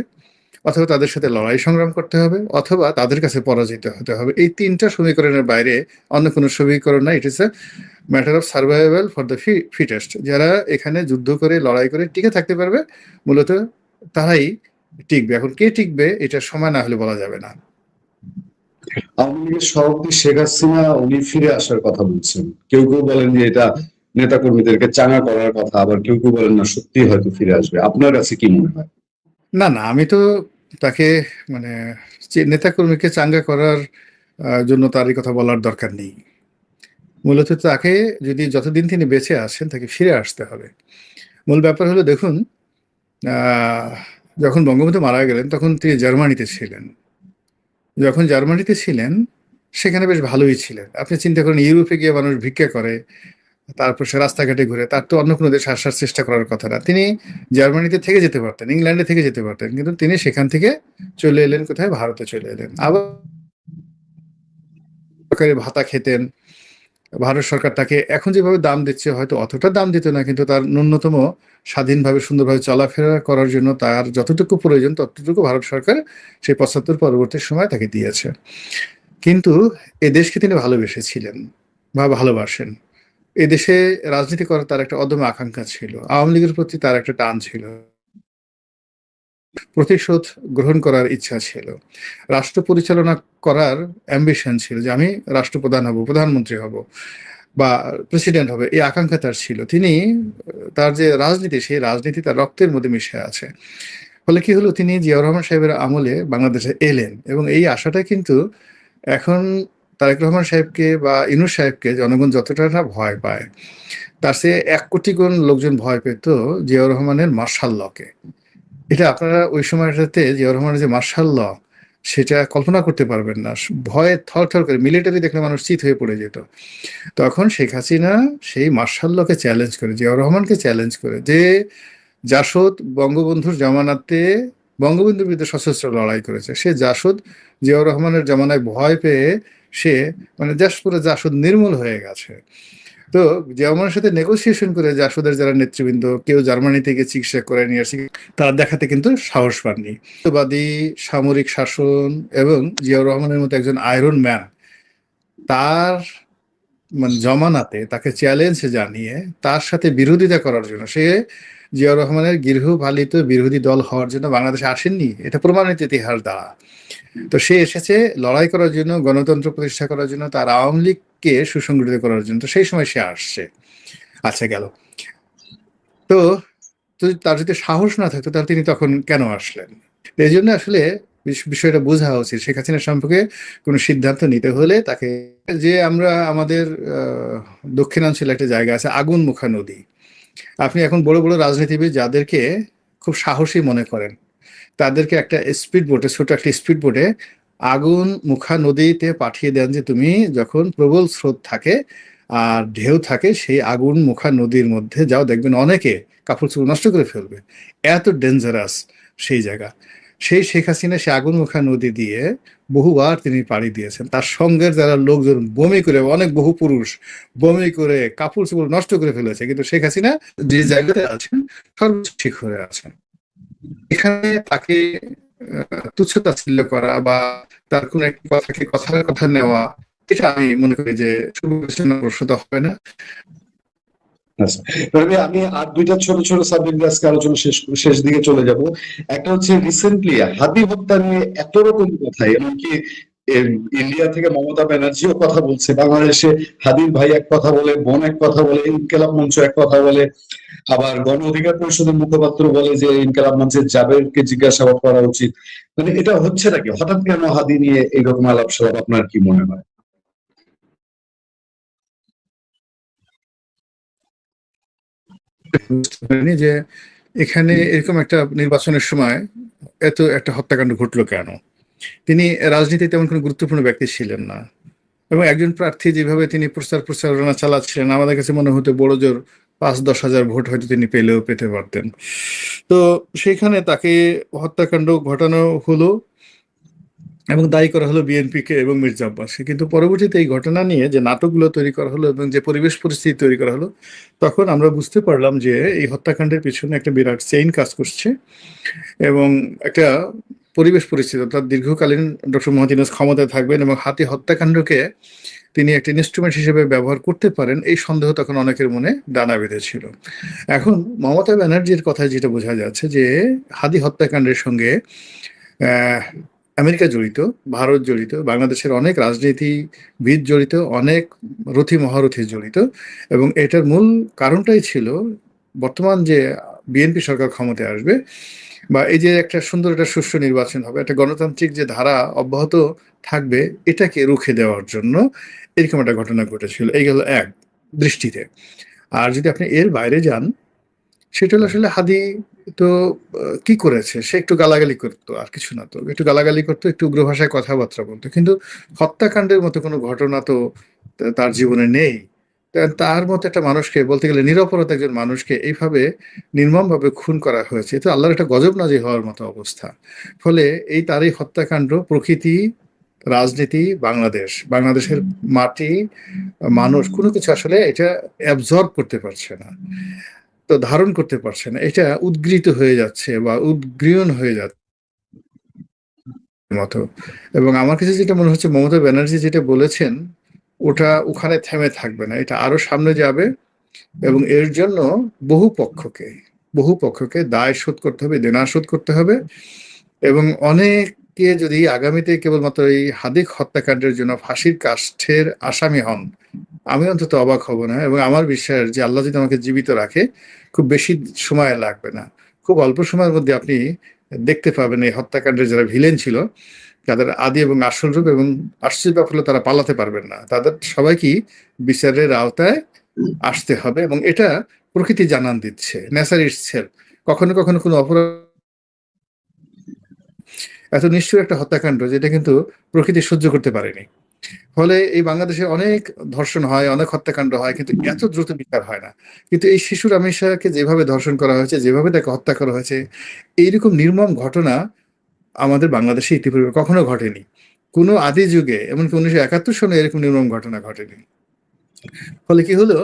অথবা তাদের সাথে লড়াই সংগ্রাম করতে হবে, অথবা তাদের কাছে পরাজিত হতে হবে। এই 3টা সমীকরণের বাইরে অন্য কোনো সমীকরণ নাই। It is a matter of survival for the fittest. যারা এখানে যুদ্ধ করে লড়াই করে টিকে থাকতে পারবে, মূলত তারাই টিকবে। এখন কে টিকবে এটা সময় না হলে বলা যাবে না। আওয়ামী লীগের সভাপতি শেখ হাসিনা উনি ফিরে আসার কথা বলছেন। কেউ কেউ বলেন যে এটা নেতা কর্মীদেরকে চাঙা করার কথা, আবার কেউ কেউ বলেন না সত্যি হয়তো ফিরে আসবে। আপনার কাছে কি মনে হয়? না না, আমি তো তাকে মানে নেতাকর্মীকে চাঙ্গা করার জন্য তার এই কথা বলার দরকার নেই। মূলত তাকে যদি যতদিন তিনি বেঁচে আছেন তাকে ফিরে আসতে হবে। মূল ব্যাপার হলো দেখুন, যখন বঙ্গবন্ধু মারা গেলেন তখন তিনি জার্মানিতে ছিলেন। যখন জার্মানিতে ছিলেন সেখানে বেশ ভালোই ছিলেন। আপনি চিন্তা করেন, ইউরোপে গিয়ে মানুষ ভিক্ষা করে, তারপর সে রাস্তাঘাটে ঘুরে, তার তো অন্য কোনো দেশে আসার চেষ্টা করার কথা না। তিনি জার্মানিতে থেকে যেতে পারতেন, ইংল্যান্ডে থেকে যেতে পারতেন, কিন্তু তিনি সেখান থেকে চলে এলেন কোথায়? ভারতে চলে এলেন। আবার সরকারি ভাতা খেতেন। ভারত সরকার তাকে এখন যেভাবে দাম দিচ্ছে হয়তো অতটা দাম দিত না, কিন্তু তার ন্যূনতম স্বাধীনভাবে সুন্দরভাবে চলাফেরা করার জন্য তার যতটুকু প্রয়োজন ততটুকু ভারত সরকার সেই 75 পরবর্তী সময় তাকে দিয়েছে। কিন্তু এ দেশকে তিনি ভালোবেসেছিলেন বা ভালোবাসেন। এদেশে রাজনীতি করার তার একটা অদম্য আকাঙ্ক্ষা ছিল, আওয়ামী লীগের প্রতি তার একটা টান ছিল, প্রতিশোধ গ্রহণ করার ইচ্ছা ছিল, রাষ্ট্র পরিচালনা করার অ্যাম্বিশন ছিল যে আমি রাষ্ট্রপ্রধান হব, প্রধানমন্ত্রী হব বা প্রেসিডেন্ট হবে, এই আকাঙ্ক্ষা তার ছিল। তিনি তার যে রাজনীতি, সেই রাজনীতি তার রক্তের মধ্যে মিশে আছে। ফলে কি হলো, তিনি জিয়াউর রহমান সাহেবের আমলে বাংলাদেশে এলেন এবং এই আশাটা কিন্তু এখন তারেক রহমান সাহেবকে বা ইউনূস সাহেবকে জনগণ যতটা না ভয় পায়, তার চেয়ে 1 কোটি গুণ লোকজন ভয় পেত জিয়াউর রহমানের মার্শাল লকে। এটা আপনারা ওই সময়টাতে জিয়াউর রহমানের যে মার্শাল ল, সেটা কল্পনা করতে পারবেন না। ভয়ে থরথর করে, মিলিটারি দেখলে মানুষ চিত হয়ে পড়ে যেত। তখন শেখ হাসিনা সেই মার্শাল লকে চ্যালেঞ্জ করে, জিয়াউর রহমানকে চ্যালেঞ্জ করে, যে জাসদ বঙ্গবন্ধুর জামানাতে বঙ্গবন্ধুর বিরুদ্ধে সশস্ত্র লড়াই করেছে, সে জাসদ জিয়াউর রহমানের জামানায় ভয় পেয়ে সে মানে পুরো জাসদ নির্মূল হয়ে গেছে। তো জিয়াউর সাথে নেগোসিয়েশন করে জাসদের যারা নেতৃবৃন্দ, কেউ জার্মানি থেকে চিকিৎসা করে নিয়ে আসে, তারা দেখাতে কিন্তু সাহস পাননি। বাদী সামরিক শাসন এবং জিয়াউর রহমানের মতো একজন আয়রন ম্যান, তার মানে জমানাতে তাকে চ্যালেঞ্জ জানিয়ে তার সাথে বিরোধিতা করার জন্য, সে জিয়াউর রহমানের গৃহপালিত বিরোধী দল হওয়ার জন্য বাংলাদেশে আসেননি, এটা প্রমাণিত ইতিহাস দ্বারা। তো সে এসেছে লড়াই করার জন্য, গণতন্ত্র প্রতিষ্ঠা করার জন্য, তার আওয়ামী লীগকে সুসংগঠিত করার জন্য। তো সেই সময় সে আসছে। আচ্ছা, গেল। তো তার যদি সাহস না থাকতো তাহলে তিনি তখন কেন আসলেন? এই জন্য আসলে বিষয়টা বোঝা উচিত। শেখ হাসিনা সম্পর্কে কোনো সিদ্ধান্ত নিতে হলে তাকে, যে আমরা আমাদের দক্ষিণাঞ্চলে একটা জায়গা আছে আগুনমুখা নদী, আপনি এখন বড় বড় রাজনীতিবিদ যাদেরকে খুব সাহসী মনে করেন, তাদেরকে একটা স্পিড বোটে, ছোট একটা স্পিড বোটে আগুনমুখা নদীতে পাঠিয়ে দেন যে তুমি যখন প্রবল স্রোত থাকে আর ঢেউ থাকে, সেই আগুনমুখা নদীর মধ্যে যাও, দেখবেন অনেকে কাপড় চোপড় নষ্ট করে ফেলবে, এত ডেঞ্জারাস সেই জায়গা। সেই শেখ হাসিনা সে আগুনমুখা নদী দিয়ে বহুবার তিনি পাড়ি দিয়েছেন। তার সঙ্গের যারা লোকজন বমি করে, অনেক বহু পুরুষ বমি করে কাপড় চোপড় নষ্ট করে ফেলেছে, কিন্তু শেখ হাসিনা যে জায়গাতে আছেন সর্বোচ্চ শিখরে আছেন। এখানে তাকে তুচ্ছ তাচ্ছিল্য করা বা তার কোন একটা কথাকে কথার কথা নেওয়া, এটা আমি মনে করি যে শুভপ্রসূত হবে না। আচ্ছা, রবি, আমি আর দুইটা ছোট ছোট সাবজেক্ট আজকে আলোচনা শেষ দিকে চলে যাব। একটা হচ্ছে রিসেন্টলি হাদি হত্যা নিয়ে এত রকম কথা, এমনকি ইন্ডিয়া থেকে মমতা ব্যানার্জিও কথা বলছে, বাংলাদেশে হাদির ভাই এক কথা বলে, বোন এক কথা বলে, ইনকেলাব মঞ্চ এক কথা বলে, আবার গণ অধিকার পরিষদের মুখপাত্র বলে যে ইনকেলাব মঞ্চের জাবেরকে জিজ্ঞাসাবাদ করা উচিত। মানে এটা হচ্ছে নাকি? হঠাৎ কেন হাদি নিয়ে এইরকম আলাপ সালাপ? আপনার কি মনে হয়? বুঝতে পারিনি যে এখানে এরকম একটা নির্বাচনের সময় এত একটা হত্যাকাণ্ড ঘটলো কেন। তিনি রাজনীতিতে তেমন কোনো গুরুত্বপূর্ণ ব্যক্তি ছিলেন না, এবং একজন প্রার্থী যেভাবে তিনি প্রচারণা চালাচ্ছিলেন, আমাদের কাছে মনে হতো বড় জোর 5-10 হাজার ভোট হয়তো তিনি পেতে পারতেন। তো সেখানে তাকে হত্যাকাণ্ড ঘটানো হলো এবং দায়ী করা হলো বিএনপিকে এবং মির্জা আব্বাসকে। কিন্তু পরবর্তীতে এই ঘটনা নিয়ে যে নাটকগুলো তৈরি করা হলো এবং যে পরিবেশ পরিস্থিতি তৈরি করা হলো, তখন আমরা বুঝতে পারলাম যে এই হত্যাকাণ্ডের পিছনে একটা বিরাট চেইন কাজ করছে এবং একটা পরিবেশ পরিস্থিতি, অর্থাৎ দীর্ঘকালীন ডক্টর মোহাম্মদ ইউনূস ক্ষমতায় থাকবেন এবং হাতি হত্যাকাণ্ডকে তিনি একটা ইনস্ট্রুমেন্ট হিসেবে ব্যবহার করতে পারেন, এই সন্দেহ তখন অনেকের মনে ডানা বেঁধেছিল। এখন মমতা ব্যানার্জির কথায় যেটা বোঝা যাচ্ছে যে হাদি হত্যাকাণ্ডের সঙ্গে আমেরিকা জড়িত, ভারত জড়িত, বাংলাদেশের অনেক রাজনীতিবিদ জড়িত, অনেক রথী মহারথী জড়িত, এবং এটার মূল কারণটাই ছিল বর্তমান যে বিএনপি সরকার ক্ষমতায় আসবে বা এই যে একটা সুন্দর একটা সুষ্ঠু নির্বাচন হবে, একটা গণতান্ত্রিক যে ধারা অব্যাহত থাকবে, এটাকে রুখে দেওয়ার জন্য এরকম একটা ঘটনা ঘটেছিল। এই গেল এক দৃষ্টিতে। আর যদি আপনি এর বাইরে যান, সেটা হলো আসলে হাদি তো কি করেছে, সে একটু গালাগালি করতো, আর কিছু না, তো একটু গালাগালি করতো, একটু উগ্র ভাষায় কথাবার্তা বলতো, কিন্তু হত্যাকাণ্ডের মতো কোনো ঘটনা তো তার জীবনে নেই। তার মতো একটা মানুষকে, বলতে গেলে নিরপরাধ একজন মানুষকে এইভাবে নির্মমভাবে খুন করা হয়েছে, তো আল্লাহর একটা গজব নাজির হওয়ার মতো অবস্থা। ফলে এই তারই হত্যাকাণ্ড প্রকৃতি, রাজনীতি, বাংলাদেশের মাটি, মানুষ কোনো কিছু আসলে এটা অ্যাবজর্ব করতে পারছে না, তো ধারণ করতে পারছে না, এটা উদ্গৃহীত হয়ে যাচ্ছে বা উদ্গ্রীয়ণ হয়ে যাচ্ছে মতো। এবং আমার কাছে যেটা মনে হচ্ছে, মমতা ব্যানার্জি যেটা বলেছেন ওটা ওখানে থেমে থাকবে না, এটা আরো সামনে যাবে এবং এর জন্য বহু পক্ষকে দায় শোধ করতে হবে, দেনা শোধ করতে হবে। এবং অনেকে যদি আগামীতে কেবলমাত্র এই হাদিক হত্যাকাণ্ডের জন্য ফাঁসির কাষ্ঠের আসামি হন, আমি অন্তত অবাক হব না। এবং আমার বিশ্বাস যে আল্লাহ যদি আমাকে জীবিত রাখে, খুব বেশি সময় লাগবে না, খুব অল্প সময়ের মধ্যে আপনি দেখতে পাবেন এই হত্যাকাণ্ডের যারা ভিলেন ছিল তাদের আদি এবং আসল রূপ। এবং আশ্চর্য ব্যাপার হলো তারা পালাতে পারবেন না, তাদের সবাইকে বিচারের আওতায় আসতে হবে। এবং এটা প্রকৃতি জানান দিচ্ছে, নেচার ইটসেলফ। কখনো কখনো কোনো অপরাধ এত নিষ্ঠুর একটা হত্যাকাণ্ড যেটা কিন্তু প্রকৃতি সহ্য করতে পারেনি। ফলে এই বাংলাদেশে অনেক ধর্ষণ হয়, অনেক হত্যাকাণ্ড হয়, কিন্তু এত দ্রুত বিচার হয় না। কিন্তু এই শিশু রামেশাকে যেভাবে ধর্ষণ করা হয়েছে, যেভাবে তাকে হত্যা করা হয়েছে, এইরকম নির্মম ঘটনা আমাদের বাংলাদেশে ইতিপূর্বে কখনো ঘটেনি। কোনো আদি যুগে, এমনকি 1971 সনে এরকম নির্মম ঘটনা ঘটেনি। ফলে কি হলো,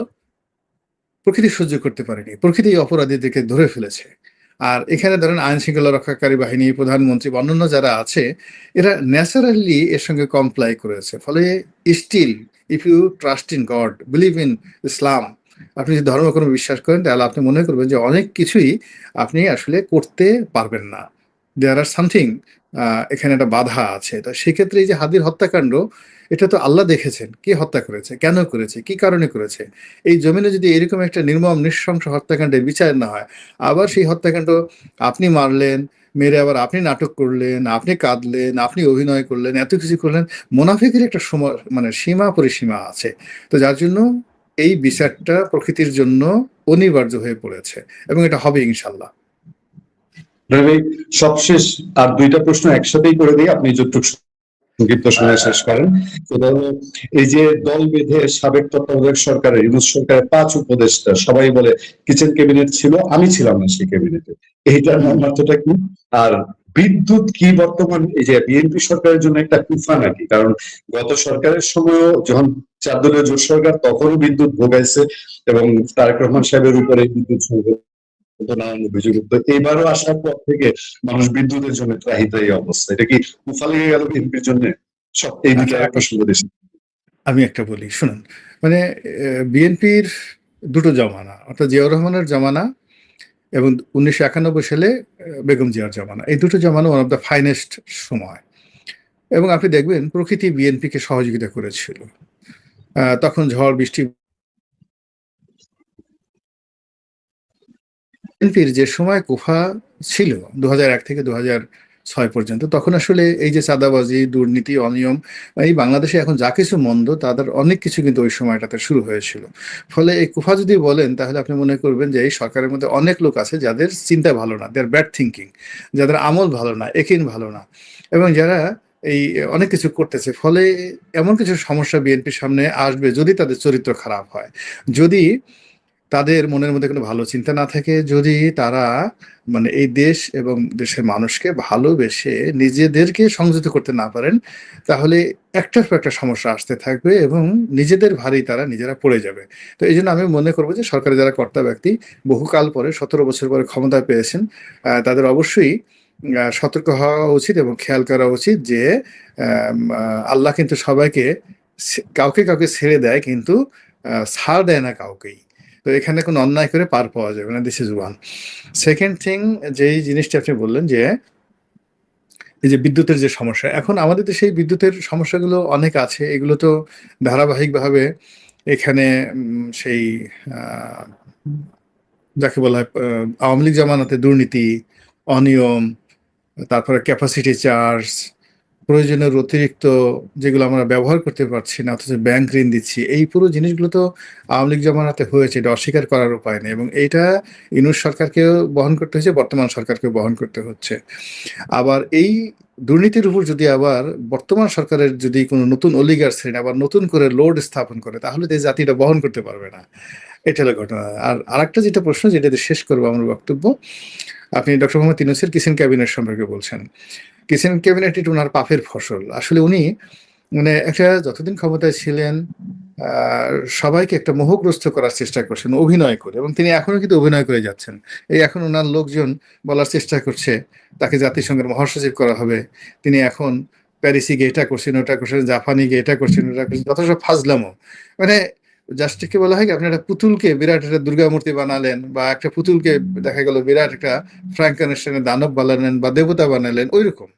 প্রকৃতি সহ্য করতে পারেনি, প্রকৃতি অপরাধীদেরকে ধরে ফেলেছে। আর এখানে ধরেন আইন শৃঙ্খলা রক্ষাকারী বাহিনী, প্রধানমন্ত্রী বা অন্যান্য যারা আছে, এরা ন্যাচারালি এর সঙ্গে কমপ্লাই করেছে। ফলে still, if you trust in God, believe in Islam, আপনি যদি ধর্ম কোনো বিশ্বাস করেন, তাহলে আপনি মনে করবেন যে অনেক কিছুই আপনি আসলে করতে পারবেন না, দেয়ার আর সামথিং, এখানে একটা বাধা আছে। তো সেক্ষেত্রে এই যে হাদির হত্যাকাণ্ড, এটা তো আল্লাহ দেখেছেন কে হত্যা করেছে, কেন করেছে, কি কারণে করেছে। এই জমিনে যদি এরকম একটা নির্মম নৃশংস হত্যাকাণ্ডের বিচার না হয়, আবার সেই হত্যাকাণ্ড আপনি মারলেন, মেরে আবার আপনি নাটক করলেন, আপনি কাঁদলেন, আপনি অভিনয় করলেন, এত কিছু করলেন, মুনাফিকের একটা সময় মানে সীমা পরিসীমা আছে। তো যার জন্য এই বিচারটা প্রকৃতির জন্য অনিবার্য হয়ে পড়েছে এবং এটা হবে ইনশাল্লাহ। রবি, সবশেষ আর দুইটা প্রশ্ন একসাথেই করে দিই, আপনি যতটুকু সংক্ষিপ্ত সময় শেষ করেন। সেটা হলো, এই যে দল বেঁধে সাবেক তত্ত্বাবধায়ক সরকারের, ইউনূস সরকারের 5 উপদেষ্টা সবাই বলে কিচেন ক্যাবিনেট ছিল, আমি ছিলাম না সেই ক্যাবিনেটে, এইটার মর্মার্থটা কি? আর বিদ্যুৎ কি বর্তমান এই যে বিএনপি সরকারের জন্য একটা কুফা নাকি? কারণ গত সরকারের সময়ও যখন 4 দলীয় জোট সরকার, তখনও বিদ্যুৎ ভোগাইছে এবং তারেক রহমান সাহেবের উপরে বিদ্যুৎ নানান অভিযোগ। তো এবারও আসার পর থেকে মানুষ বিদ্যুতের জন্য ত্রাহি অবস্থা, এটা কি কুফা লেগে গেল বিএনপির জন্য? সব এই দিকে আচ্ছা, একটা শুভ দেশ। আমি একটা বলি শুনুন। মানে বিএনপির দুটো জমানা, অর্থাৎ জিয়াউর রহমানের জমানা এবং 1991 সালে বেগম জিয়ার জমানা, এই দুটো জমানা ওয়ান অফ দ্য ফাইনেস্ট সময়। এবং আপনি দেখবেন প্রকৃতি বিএনপিকে সহযোগিতা করেছিল। তখন ঝড় বৃষ্টি, বিএনপির যে সময় কুফা ছিল 2001 থেকে 2006 পর্যন্ত, তখন আসলে এই যে চাঁদাবাজি, দুর্নীতি, অনিয়ম, এই বাংলাদেশে এখন যা কিছু মন্দ, তাদের অনেক কিছু কিন্তু ওই সময়টাতে শুরু হয়েছিল। ফলে এই কুফা যদি বলেন, তাহলে আপনি মনে করবেন যে এই সরকারের মধ্যে অনেক লোক আছে যাদের চিন্তা ভালো না, দেয়ার ব্যাড থিঙ্কিং, যাদের আমল ভালো না, একিন ভালো না, এবং যারা এই অনেক কিছু করতেছে। ফলে এমন কিছু সমস্যা বিএনপির সামনে আসবে যদি তাদের চরিত্র খারাপ হয়, যদি তাদের মনের মধ্যে কোনো ভালো চিন্তা না থাকে, যদি তারা মানে এই দেশ এবং দেশের মানুষকে ভালোবেসে নিজেদেরকে সংযত করতে না পারেন, তাহলে একটার পর একটা সমস্যা আসতে থাকবে এবং নিজেদের ভারী তারা নিজেরা পড়ে যাবে। তো এই জন্য আমি মনে করবো যে সরকারের যারা কর্তা ব্যক্তি বহুকাল পরে, 17 বছর পরে ক্ষমতা পেয়েছেন, তাদের অবশ্যই সতর্ক হওয়া উচিত এবং খেয়াল করা উচিত যে আল্লাহ কিন্তু সবাইকে কাউকে কাউকে ছেড়ে দেয়, কিন্তু ছাড় দেয় না কাউকেই। তো এখানে কোনো অন্যায় করে পার পাওয়া যাবে না, this is one. Second thing, যেই জিনিসটা আপনি বললেন যে এই যে বিদ্যুতের যে সমস্যা, এখন আমাদের দেশে এই বিদ্যুতের সমস্যাগুলো অনেক আছে। এগুলো তো ধারাবাহিকভাবে এখানে সেই যাকে বলা হয় আওয়ামী লীগ জামানাতে দুর্নীতি, অনিয়ম, তারপরে ক্যাপাসিটি চার্জ, প্রয়োজনের অতিরিক্ত যেগুলো আমরা ব্যবহার করতে পারছি না, অথচ ব্যাংক ঋণ দিচ্ছি, এই পুরো জিনিসগুলো তো আওয়ামী লীগ জামানাতে হয়েছে, এটা অস্বীকার করার উপায় নেই। এবং এইটা ইউনূস সরকারকেও বহন করতে হচ্ছে, বর্তমান সরকারকেও বহন করতে হচ্ছে। আবার এই দুর্নীতির উপর যদি আবার বর্তমান সরকারের যদি কোনো নতুন অলিগার শ্রেণী আবার নতুন করে লোড স্থাপন করে, তাহলে তো এই জাতিটা বহন করতে পারবে না। এটা হলো ঘটনা। আর আরেকটা যেটা প্রশ্ন, যেটা শেষ করবো আমার বক্তব্য, আপনি ডক্টর মোহাম্মদ ইউনূসের কিচেন ক্যাবিনেট সম্পর্কে বলছেন। কিচেন ক্যাবিনেট এটা ওনার পাপের ফসল। আসলে উনি মানে একটা যতদিন ক্ষমতায় ছিলেন সবাইকে একটা মোহগ্রস্ত করার চেষ্টা করছেন অভিনয় করে, এবং তিনি এখনো কিন্তু অভিনয় করে যাচ্ছেন। এই এখন ওনার লোকজন বলার চেষ্টা করছে তাকে জাতিসংঘের মহাসচিব করা হবে, তিনি এখন প্যারিসি গিয়ে এটা করছেন, ওটা করছেন, জাপানি গিয়ে এটা করছেন, ওটা করছেন, যত সব ফাজলামো। মানে জাস্ট কি বলা হয় কি, আপনি একটা পুতুলকে বিরাট একটা দুর্গা মূর্তি বানালেন, বা একটা পুতুলকে দেখা গেল বিরাট একটা ফ্র্যাঙ্কেনস্টাইনের দানব বানালেন বা দেবতা বানালেন, ওই রকম।